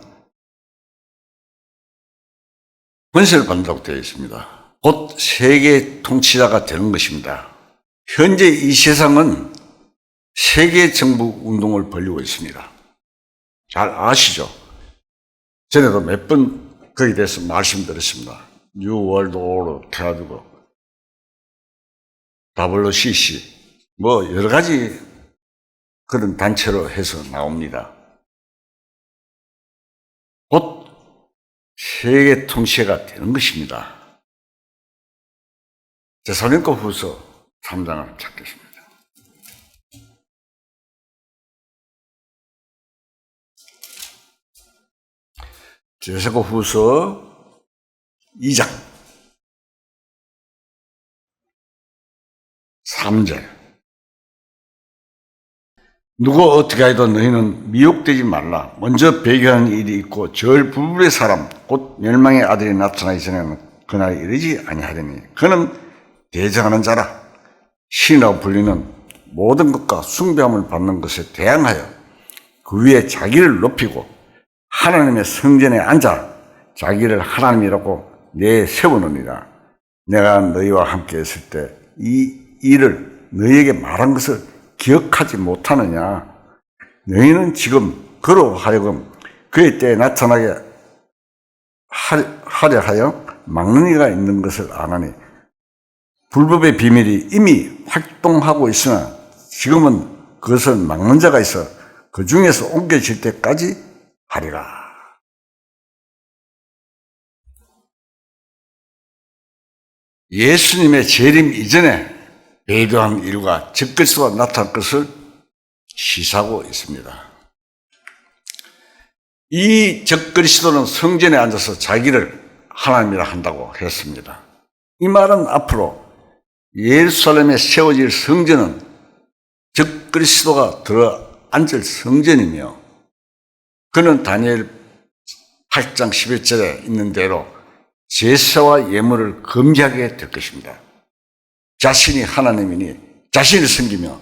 권세를 받는다고 되어 있습니다. 곧 세계 통치자가 되는 것입니다. 현재 이 세상은 세계 정부 운동을 벌이고 있습니다. 잘 아시죠? 전에도 몇 번 거기에 대해서 말씀드렸습니다. 뉴 월드 오로 해가지고 WCC 뭐 여러 가지 그런 단체로 해서 나옵니다. 곧 세계 통치가 되는 것입니다. 데살로니가 후서 3장을 찾겠습니다. 데살로니가 후서 2장 3절 누가 어떻게 해도 너희는 미혹되지 말라. 먼저 배교하는 일이 있고 절 부부의 사람 곧 멸망의 아들이 나타나기 전에는 그날이 이르지 아니하리니 그는 대적하는 자라. 신이라고 불리는 모든 것과 숭배함을 받는 것에 대항하여 그 위에 자기를 높이고 하나님의 성전에 앉아 자기를 하나님이라고 내세우느니라. 내가 너희와 함께 있을 때 이 일을 너희에게 말한 것을 기억하지 못하느냐. 너희는 지금 그로 하여금 그의 때에 나타나게 하려 하여 막는 이가 있는 것을 아나니 불법의 비밀이 이미 활동하고 있으나 지금은 그것을 막는 자가 있어 그 중에서 옮겨질 때까지 하리라. 예수님의 재림 이전에 배교한 일과 적그리스도가 나타날 것을 시사하고 있습니다. 이 적그리스도는 성전에 앉아서 자기를 하나님이라 한다고 했습니다. 이 말은 앞으로 예루살렘에 세워질 성전은 적그리스도가 들어 앉을 성전이며 그는 다니엘 8장 11절에 있는 대로 제사와 예물을 금지하게 될 것입니다. 자신이 하나님이니 자신을 섬기며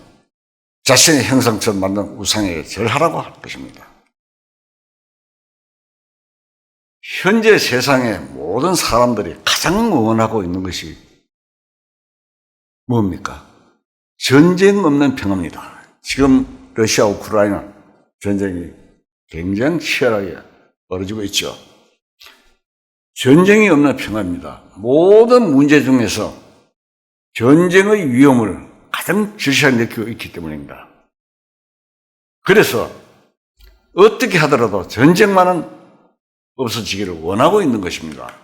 자신의 형상처럼 만든 우상에게 절하라고 할 것입니다. 현재 세상의 모든 사람들이 가장 원하고 있는 것이 뭡니까? 전쟁 없는 평화입니다. 지금 러시아 우크라이나 전쟁이 굉장히 치열하게 벌어지고 있죠. 전쟁이 없는 평화입니다. 모든 문제 중에서 전쟁의 위험을 가장 절실하게 느끼고 있기 때문입니다. 그래서 어떻게 하더라도 전쟁만은 없어지기를 원하고 있는 것입니다.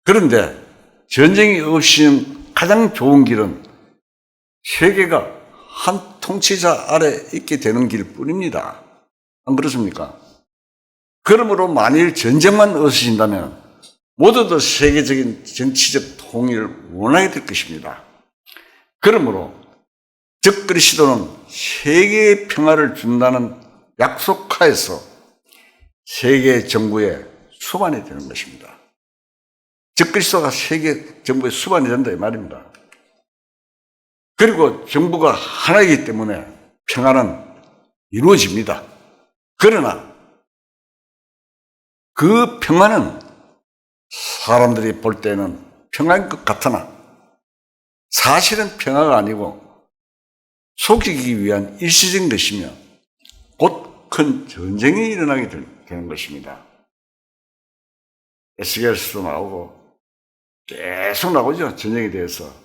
그런데 전쟁이 없이는 가장 좋은 길은 세계가 한 통치자 아래 있게 되는 길뿐입니다. 안 그렇습니까? 그러므로 만일 전쟁만 없어진다면 모두들 세계적인 정치적 통일을 원하게 될 것입니다. 그러므로 즉 그리스도는 세계의 평화를 준다는 약속하에서 세계 정부의 수반이 되는 것입니다. 즉 그리스도가 세계 정부의 수반이 된다 이 말입니다. 그리고 정부가 하나이기 때문에 평화는 이루어집니다. 그러나 그 평화는 사람들이 볼 때는 평화인 것 같으나 사실은 평화가 아니고 속이기 위한 일시적인 것이며 곧 큰 전쟁이 일어나게 되는 것입니다. 에스겔서도 나오고 계속 나오죠. 전쟁에 대해서.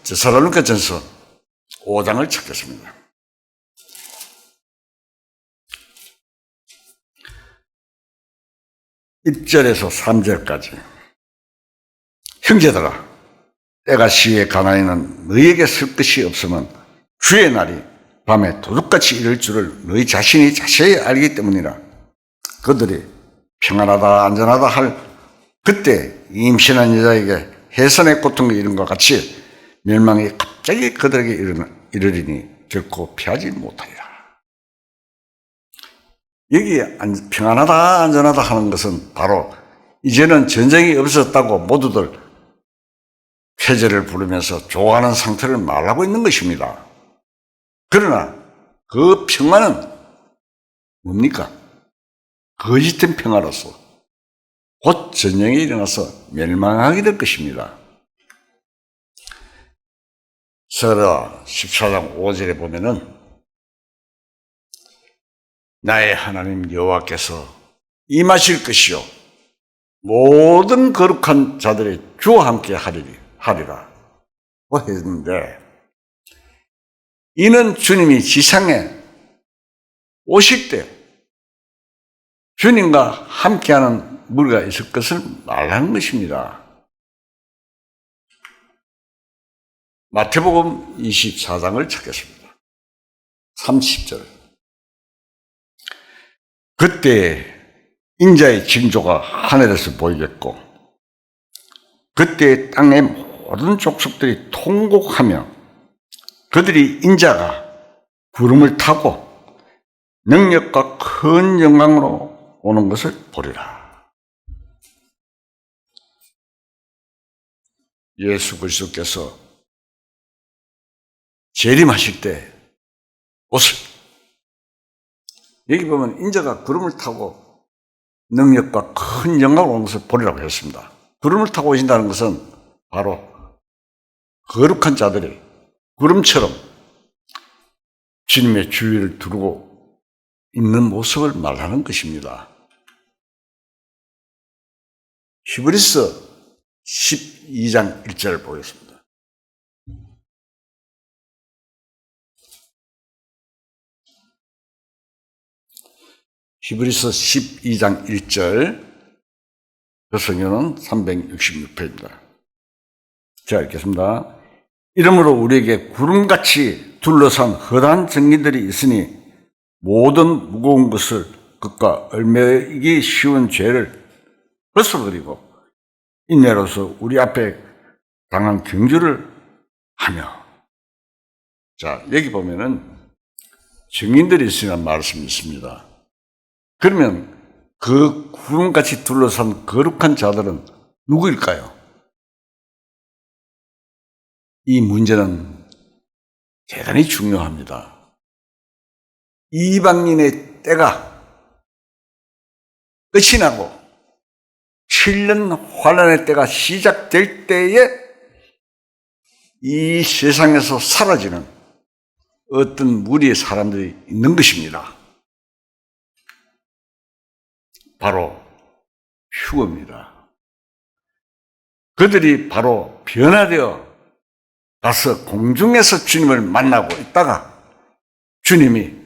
데살로니가 전서 5장을 찾겠습니다. (1절에서) (3절까지) 형제들아, 때가 시에 가나이는 너희에게 쓸 것이 없으면 주의 날이 밤에 도둑같이 이를 줄을 너희 자신이 자세히 알기 때문이라. 그들이 평안하다 안전하다 할 그때 임신한 여자에게 해산의 고통이 이른 것 같이 멸망이 갑자기 그들에게 이르리니 결코 피하지 못하리라. 여기 평안하다 안전하다 하는 것은 바로 이제는 전쟁이 없었다고 모두들 쾌제를 부르면서 좋아하는 상태를 말하고 있는 것입니다. 그러나 그 평화는 뭡니까? 거짓된 평화로서 곧 전쟁이 일어나서 멸망하게 될 것입니다. 서라 14장 5절에 보면은 나의 하나님 여호와께서 임하실 것이요 모든 거룩한 자들의 주와 함께 하리라 했는데, 이는 주님이 지상에 오실 때 주님과 함께하는 무리가 있을 것을 말하는 것입니다. 마태복음 24장을 찾겠습니다. 30절. 그때 인자의 징조가 하늘에서 보이겠고 그때 땅의 모든 족속들이 통곡하며 그들이 인자가 구름을 타고 능력과 큰 영광으로 오는 것을 보리라. 예수 그리스도께서 재림하실 때 옷을, 여기 보면 인자가 구름을 타고 능력과 큰 영광으로 오는 것을 보리라고 했습니다. 구름을 타고 오신다는 것은 바로 거룩한 자들이 구름처럼 주님의 주위를 두르고 있는 모습을 말하는 것입니다. 히브리서 12장 1절 보겠습니다. 히브리서 12장 1절, 그 성경은 366페이지입니다. 제가 읽겠습니다. 이러므로 우리에게 구름같이 둘러싼 허다한 증인들이 있으니 모든 무거운 것을 그가 얼매이기 쉬운 죄를 벗어버리고 인내로서 우리 앞에 당한 경주를 하며. 자, 여기 보면은 증인들이 있으라는 말씀이 있습니다. 그러면 그 구름같이 둘러싼 거룩한 자들은 누구일까요? 이 문제는 대단히 중요합니다. 이방인의 때가 끝이 나고 7년 환란의 때가 시작될 때에 이 세상에서 사라지는 어떤 무리의 사람들이 있는 것입니다. 바로 휴거입니다. 그들이 바로 변화되어 가서 공중에서 주님을 만나고 있다가 주님이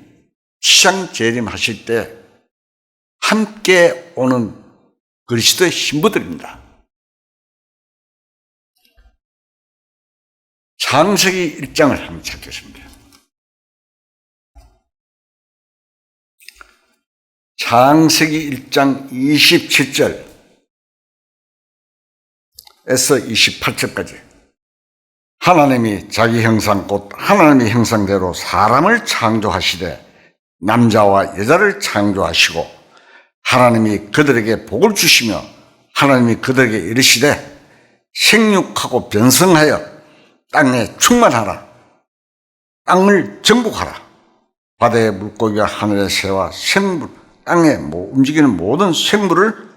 시장 재림하실 때 함께 오는 그리스도의 신부들입니다. 창세기 1장을 한번 찾겠습니다. 창세기 1장 27절에서 28절까지 하나님이 자기 형상 곧 하나님의 형상대로 사람을 창조하시되 남자와 여자를 창조하시고 하나님이 그들에게 복을 주시며 하나님이 그들에게 이르시되 생육하고 변성하여 땅에 충만하라. 땅을 정복하라. 바다의 물고기와 하늘의 새와 생물, 땅에 움직이는 모든 생물을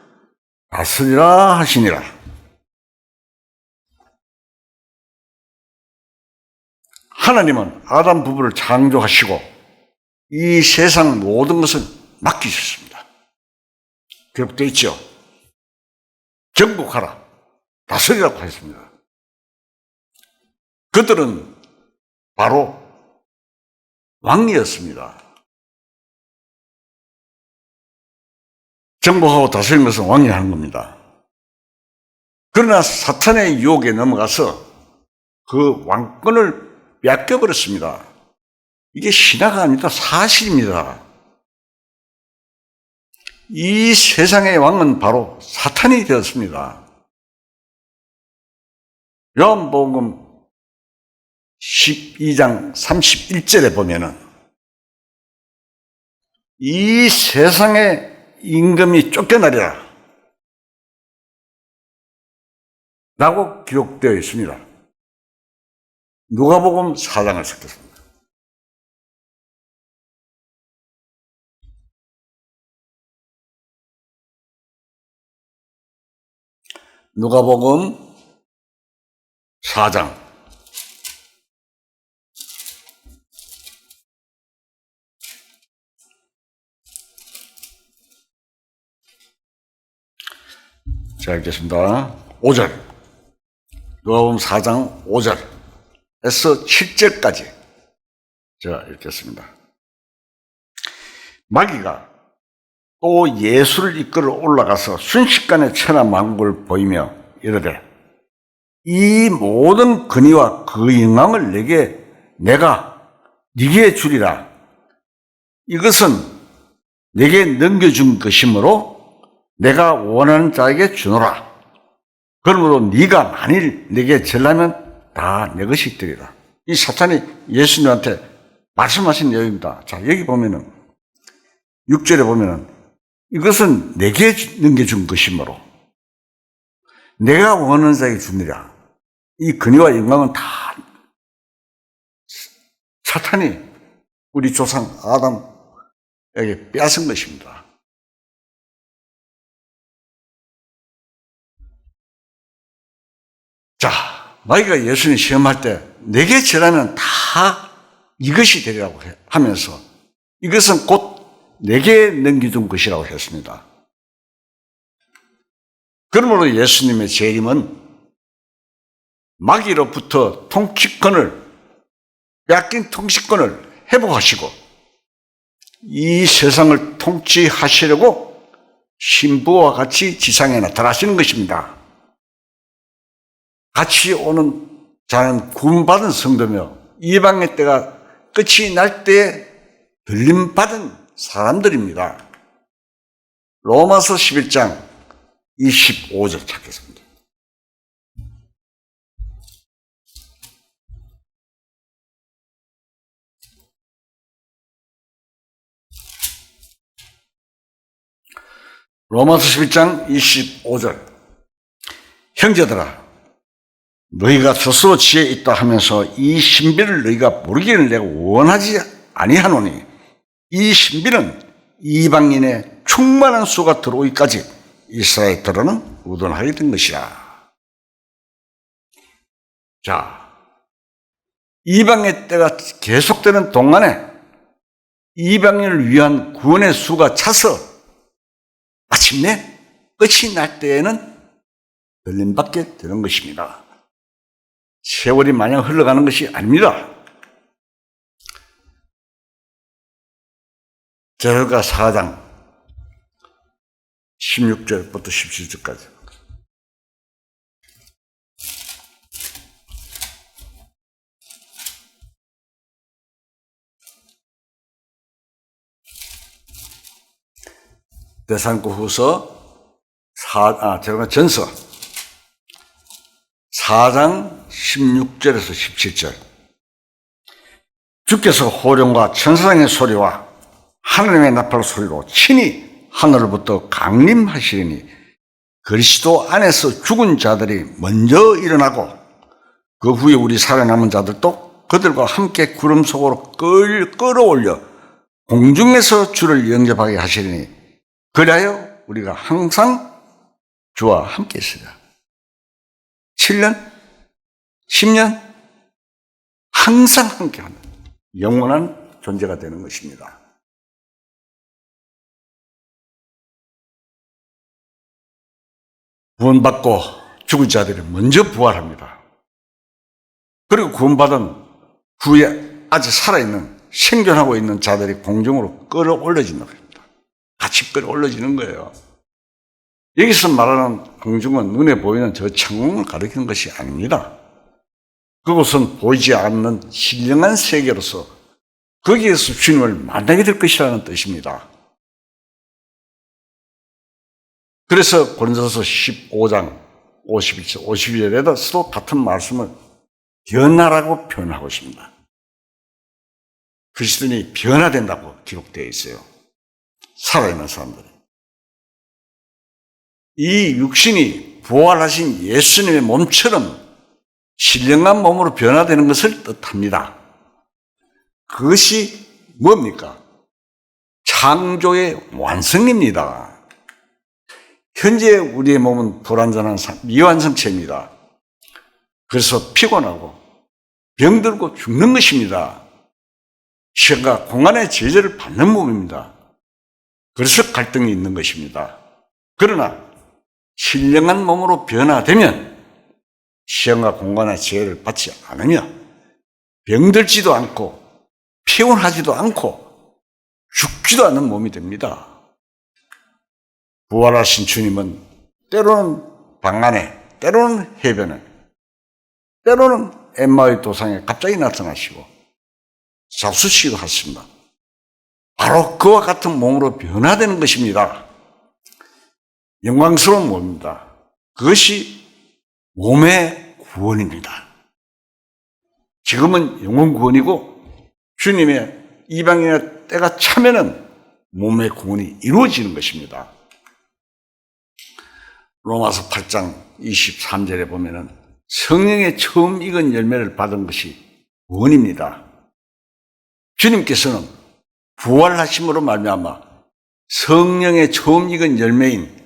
다스리라 하시니라. 하나님은 아담 부부를 창조하시고 이 세상 모든 것을 맡기셨습니다. 기록되어 있죠. 정복하라. 다스리라고 했습니다. 그들은 바로 왕이었습니다. 정복하고 다스리는 것은 왕이 하는 겁니다. 그러나 사탄의 유혹에 넘어가서 그 왕권을 뺏겨버렸습니다. 이게 신화가 아니다. 사실입니다. 이 세상의 왕은 바로 사탄이 되었습니다. 요한복음 12장 31절에 보면은 이 세상의 임금이 쫓겨나리라 라고 기록되어 있습니다. 누가복음 4장을 섞였습니다. 누가복음 4장 5절. 누가복음 4장 5절에서 7절까지 제가 읽겠습니다. 마귀가 또 예수를 이끌어 올라가서 순식간에 천하 만국을 보이며 이르되 이 모든 권위와 그 영광을 내가 네게 주리라. 이것은 내게 넘겨준 것이므로 내가 원하는 자에게 주노라. 그러므로 네가 만일 내게 절하면 다 내 것이 되리라. 이 사탄이 예수님한테 말씀하신 내용입니다. 자, 여기 보면은 6절에 보면은 이것은 내게 넘겨준 것이므로 내가 원하는 자에게 주니라. 이 권위와 영광은 다 사탄이 우리 조상 아담에게 빼앗은 것입니다. 자, 마귀가 예수님 시험할 때 내게 절하면 다 이것이 되리라고 하면서 이것은 곧 내게 넘겨준 것이라고 했습니다. 그러므로 예수님의 재림은 마귀로부터 빼앗긴 통치권을 회복하시고 이 세상을 통치하시려고 신부와 같이 지상에 나타나시는 것입니다. 같이 오는 자는 구원받은 성도며 이방의 때가 끝이 날 때에 들림받은 사람들입니다. 로마서 11장 25절 찾겠습니다. 로마서 11장 25절. 형제들아, 너희가 스스로 지혜 있다 하면서 이 신비를 너희가 모르기를 내가 원하지 아니하노니 이 신비는 이방인의 충만한 수가 들어오기까지 이스라엘들은 우둔하게 된 것이라. 자, 이방의 때가 계속되는 동안에 이방인을 위한 구원의 수가 차서 마침내 끝이 날 때에는 들림받게 되는 것입니다. 세월이 마냥 흘러가는 것이 아닙니다. 제가 4장 16절부터 17절까지. 데살로니가후서 전서 4장 16절에서 17절. 주께서 호령과 천사장의 소리와 하나님의 나팔 소리로 친히 하늘로부터 강림하시리니 그리스도 안에서 죽은 자들이 먼저 일어나고 그 후에 우리 살아남은 자들도 그들과 함께 구름 속으로 끌어올려 공중에서 주를 영접하게 하시리니 그리하여 우리가 항상 주와 함께 있으리라. 7년, 10년 항상 함께하는 영원한 존재가 되는 것입니다. 구원받고 죽은 자들이 먼저 부활합니다. 그리고 구원받은 후에 아직 살아있는 생존하고 있는 자들이 공중으로 끌어올려지는 겁니다. 같이 끌어올려지는 거예요. 여기서 말하는 공중은 눈에 보이는 저 창문을 가리키는 것이 아닙니다. 그것은 보이지 않는 신령한 세계로서 거기에서 주님을 만나게 될 것이라는 뜻입니다. 그래서 고린도서 15장 51절, 52절에서도 같은 말씀을 변화라고 표현하고 있습니다. 그리스도인이 변화된다고 기록되어 있어요. 살아있는 사람들이. 이 육신이 부활하신 예수님의 몸처럼 신령한 몸으로 변화되는 것을 뜻합니다. 그것이 뭡니까? 창조의 완성입니다. 현재 우리의 몸은 불완전한 미완성체입니다. 그래서 피곤하고 병들고 죽는 것입니다. 시간과 공간의 제재를 받는 몸입니다. 그래서 갈등이 있는 것입니다. 그러나 신령한 몸으로 변화되면 시간과 공간의 제재를 받지 않으며 병들지도 않고 피곤하지도 않고 죽지도 않는 몸이 됩니다. 부활하신 주님은 때로는 방 안에, 때로는 해변에, 때로는 엠마오의 도상에 갑자기 나타나시고 잡수시기도 하십니다. 바로 그와 같은 몸으로 변화되는 것입니다. 영광스러운 몸입니다. 그것이 몸의 구원입니다. 지금은 영혼 구원이고 주님의 이방인의 때가 차면은 몸의 구원이 이루어지는 것입니다. 로마서 8장 23절에 보면은 성령의 처음 익은 열매를 받은 것이 구원입니다. 주님께서는 부활하심으로 말미암아 성령의 처음 익은 열매인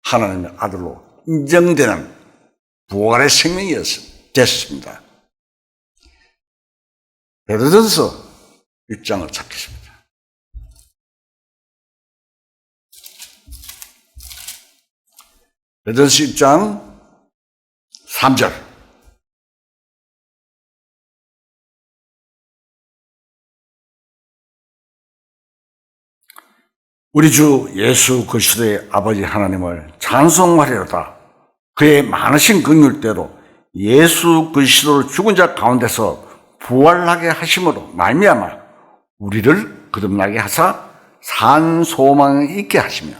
하나님의 아들로 인정되는 부활의 생명이 됐습니다. 베드로전서 6장을 찾겠습니다. 베드로전서 6장 3절. 우리 주 예수 그리스도의 아버지 하나님을 찬송하리로다. 그의 많으신 긍휼대로 예수 그리스도를 죽은 자 가운데서 부활하게 하심으로 말미암아 우리를 거듭나게 하사 산 소망을 있게 하시며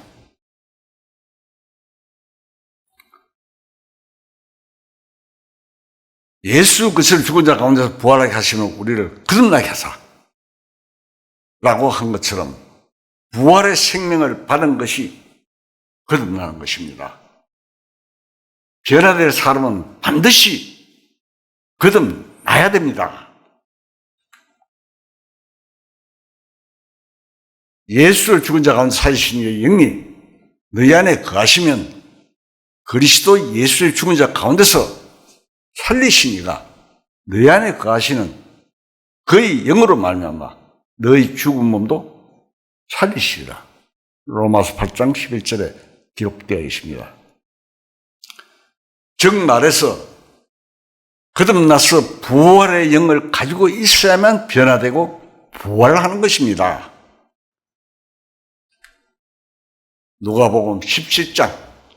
예수 그리스도를 죽은 자 가운데서 부활하게 하시면 우리를 거듭나게 하사 라고 한 것처럼 부활의 생명을 받은 것이 거듭나는 것입니다. 변화될 사람은 반드시 거듭나야 됩니다. 예수를 죽은 자 가운데 살리신 이의 영이 너희 안에 거하시면 그리스도 예수를 죽은 자 가운데서 살리신 이가 너희 안에 거하시는 그의 영으로 말미암아 너희 죽은 몸도 살리시리라. 로마서 8장 11절에 기록되어 있습니다. 즉 말해서 거듭나서 부활의 영을 가지고 있어야만 변화되고 부활하는 것입니다. 누가복음 17장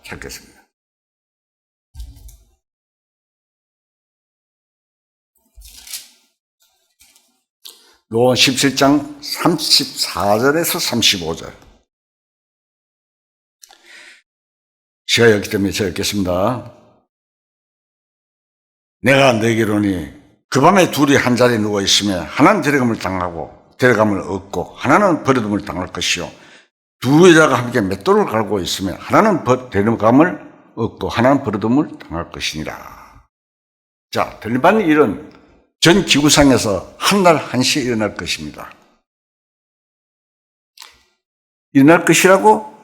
찾겠습니다. 누가복음 17장 34절에서 35절. 제가 읽기 때문에 제가 읽겠습니다. 내가 너에게로니 그 밤에 둘이 한 자리에 누워 있으면 하나는 데려감을 당하고 데려감을 얻고 하나는 버려둠을 당할 것이요 두 여자가 함께 맷돌을 갈고 있으면 하나는 데려감을 얻고 하나는 버려둠을 당할 것이니라. 자, 들림받는 일은 전 지구상에서 한 날 한시에 일어날 것입니다. 일어날 것이라고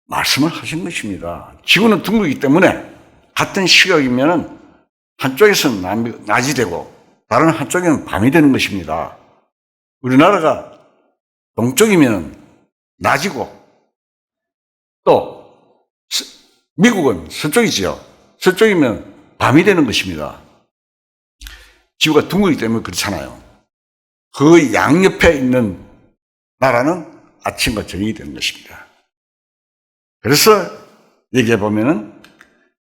말씀을 하신 것입니다. 지구는 둥글기 때문에 같은 시각이면 한쪽에서는 낮이 되고 다른 한쪽에는 밤이 되는 것입니다. 우리나라가 동쪽이면 낮이고 또 미국은 서쪽이지요. 서쪽이면 밤이 되는 것입니다. 지구가 둥글기 때문에 그렇잖아요. 그 양옆에 있는 나라는 아침과 저녁이 되는 것입니다. 그래서 여기에 보면은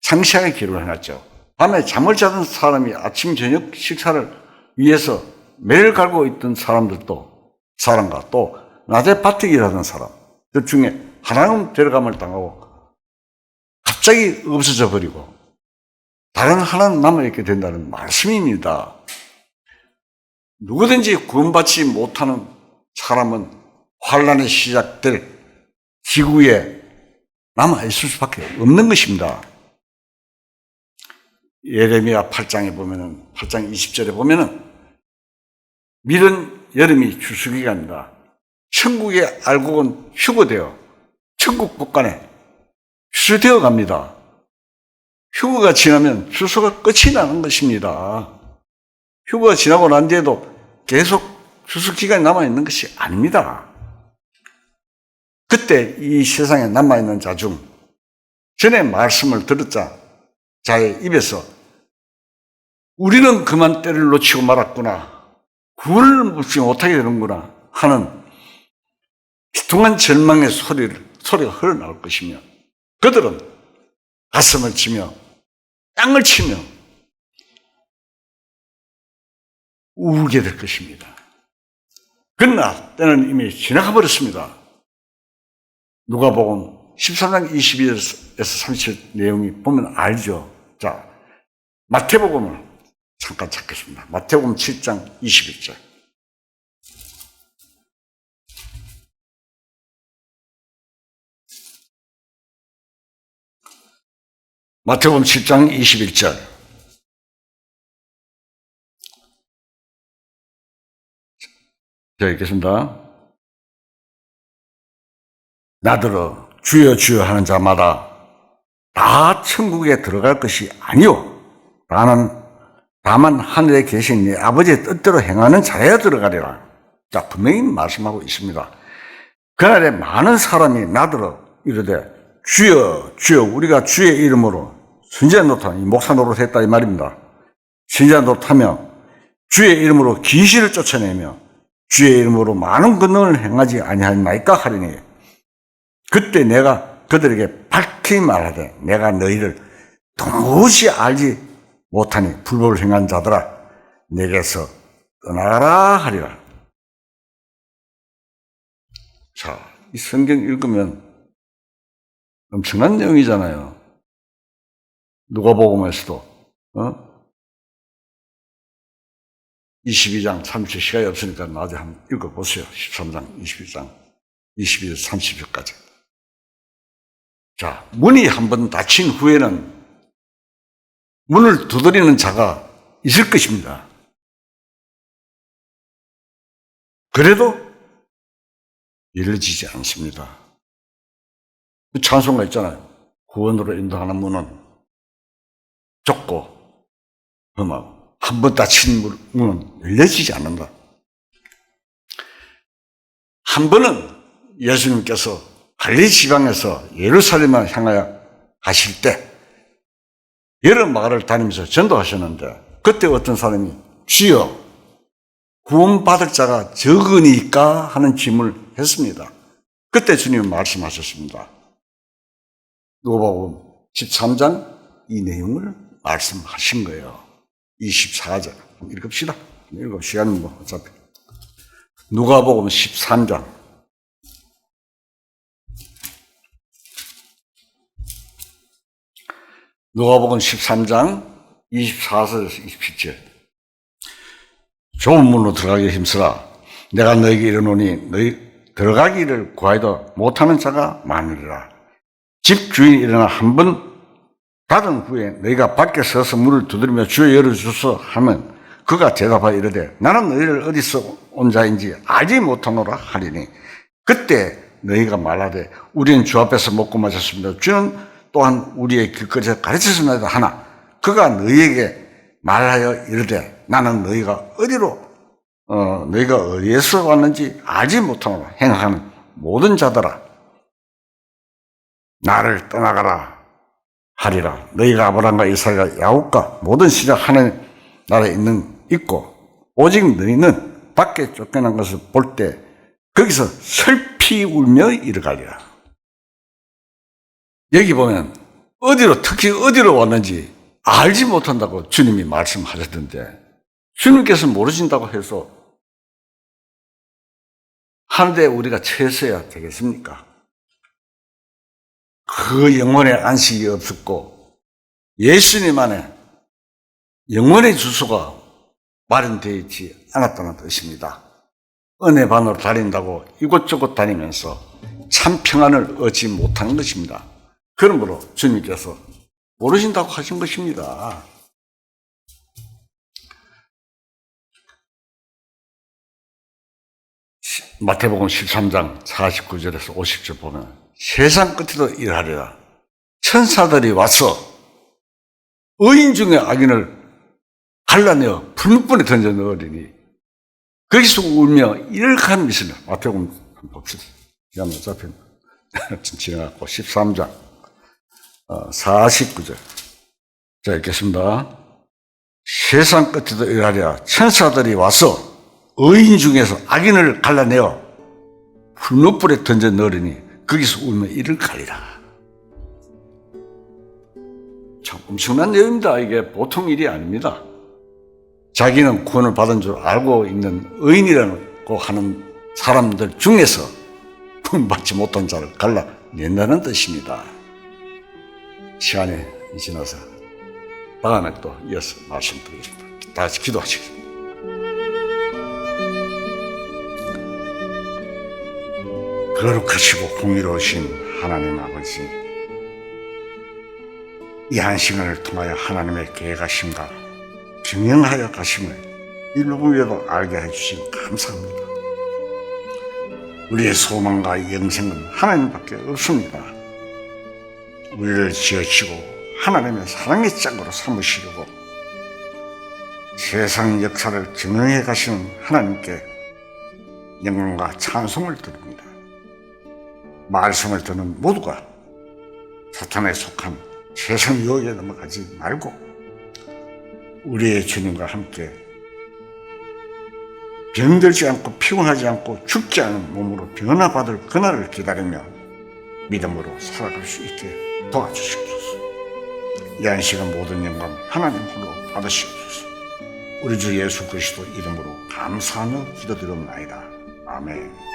상세하게 기록을 해놨죠. 밤에 잠을 자던 사람이 아침 저녁 식사를 위해서 매를 갈고 있던 사람과 또 낮에 밭에 일하던 사람, 그 중에 하나는 데려감을 당하고 갑자기 없어져 버리고 다른 하나는 남아있게 된다는 말씀입니다. 누구든지 구원받지 못하는 사람은 환란이 시작될 지구에 남아있을 수밖에 없는 것입니다. 예레미야 8장에 보면은, 8장 20절에 보면은, 미른 여름이 추수기간이다. 천국의 알곡은 휴거되어 천국 북간에 추수되어 갑니다. 휴거가 지나면 추수가 끝이 나는 것입니다. 휴거가 지나고 난 뒤에도 계속 추수 기간이 남아있는 것이 아닙니다. 그때 이 세상에 남아있는 자 중 전에 말씀을 들었자 자의 입에서 우리는 그만 때를 놓치고 말았구나. 구원을 묻지 못하게 되는구나 하는 비통한 절망의 소리가 흘러나올 것이며 그들은 가슴을 치며 땅을 치며 울게 될 것입니다. 그러나 때는 이미 지나가 버렸습니다. 누가복음 13장 22절에서 37 내용이 보면 알죠. 자, 마태복음을 잠깐 찾겠습니다. 마태복음 7장 21절. 마태복음 7장 21절. 자, 읽겠습니다. 나더러 주여 주여 하는 자마다 다 천국에 들어갈 것이 아니요 다만 하늘에 계신 네 아버지의 뜻대로 행하는 자야 들어가리라. 자, 분명히 말씀하고 있습니다. 그날에 많은 사람이 나더러 이르되 주여 주여 우리가 주의 이름으로 선지자 노릇하며 목사 노릇했다 이 말입니다. 선지자 노릇하며 주의 이름으로 귀신을 쫓아내며 주의 이름으로 많은 권능을 행하지 아니하나이까 하리니 그때 내가 그들에게 밝히 말하되 내가 너희를 도무지 알지 못하니 불법을 행한 자들아 내게서 떠나가라 하리라. 자, 이 성경 읽으면 엄청난 내용이잖아요. 누가복음에서도 22장 30절 시간이 없으니까 나중에 한번 읽어보세요. 13장 21장 22절 30절까지. 자, 문이 한번 닫힌 후에는 문을 두드리는 자가 있을 것입니다. 그래도 열려지지 않습니다. 그 찬송가 있잖아요. 구원으로 인도하는 문은 좁고 험하고 한 번 닫힌 문은 열려지지 않는다. 한 번은 예수님께서 갈릴리 지방에서 예루살렘을 향하여 가실 때 여러 마을을 다니면서 전도하셨는데 그때 어떤 사람이 주여 구원받을 자가 적으니까 하는 질문을 했습니다. 그때 주님은 말씀하셨습니다. 누가복음 13장 이 내용을 말씀하신 거예요. 24절 읽읍시다. 읽어 시간은 뭐 어차피 누가복음 13장 누가복음 13장 24절에서 27절. 좁은 문으로 들어가기 힘쓰라. 내가 너에게 이르노니 너희 들어가기를 구하여도 못하는 자가 많으리라. 집 주인이 일어나 한 번 닫은 후에 너희가 밖에 서서 문을 두드리며 주여 열어주소 하면 그가 대답하여 이르되 나는 너희를 어디서 온 자인지 알지 못하노라 하리니 그때 너희가 말하되 우리는 주 앞에서 먹고 마셨습니다. 주는 또한 우리의 길거리에서 가르치셨나이다 하나 그가 너희에게 말하여 이르되 나는 너희가 어디에서 왔는지 알지 못하노라 행하는 모든 자들아 나를 떠나가라 하리라. 너희가 아브라함과 이삭과 야곱과 모든 시작 하나님 나라에 있고 오직 너희는 밖에 쫓겨난 것을 볼 때 거기서 슬피 울며 이르가리라. 여기 보면 특히 어디로 왔는지 알지 못한다고 주님이 말씀하셨던데 주님께서 모르신다고 해서 하는데 우리가 처해서야 되겠습니까? 그 영혼의 안식이 없었고 예수님 안에 영혼의 주소가 마련되어 있지 않았다는 뜻입니다. 은혜 반으로 다닌다고 이곳저곳 다니면서 참 평안을 얻지 못하는 것입니다. 그러므로 주님께서 모르신다고 하신 것입니다. 마태복음 13장 49절에서 50절 보면 세상 끝에도 일하리라. 천사들이 와서 의인 중에 악인을 갈라내어 불못불에 던져 넣으리니 거기서 울며 이렇게 미시네. 마태복음 한번 봅시다. 그냥 어차피 지나갔고 13장 49절 자 읽겠습니다. 세상 끝에도 일하리라. 천사들이 와서 의인 중에서 악인을 갈라내어 불못불에 던져 넣으리니 거기서 울며 이를 가리라. 참 엄청난 내용입니다. 이게 보통 일이 아닙니다. 자기는 구원을 받은 줄 알고 있는 의인이라고 하는 사람들 중에서 구원받지 못한 자를 갈라낸다는 뜻입니다. 시간이 지나서 다음에 또 이어서 말씀드리겠습니다. 다 같이 기도하시겠습니다. 거룩하시고 공의로우신 하나님 아버지, 이 한 시간을 통하여 하나님의 계획하심과 경영하여 가심을 이 누구에도 알게 해주신 감사합니다. 우리의 소망과 영생은 하나님밖에 없습니다. 우리를 지어주시고 하나님의 사랑의 짝으로 삼으시려고 세상 역사를 경영해 가시는 하나님께 영광과 찬송을 드립니다. 말씀을 듣는 모두가 사탄에 속한 세상 유혹에 넘어가지 말고 우리의 주님과 함께 병들지 않고 피곤하지 않고 죽지 않은 몸으로 변화받을 그날을 기다리며 믿음으로 살아갈 수 있게 도와주시옵소서. 이 한 시간 모든 영광 하나님 홀로 받으시옵소서. 우리 주 예수 그리스도 이름으로 감사하며 기도드립나이다. 아멘.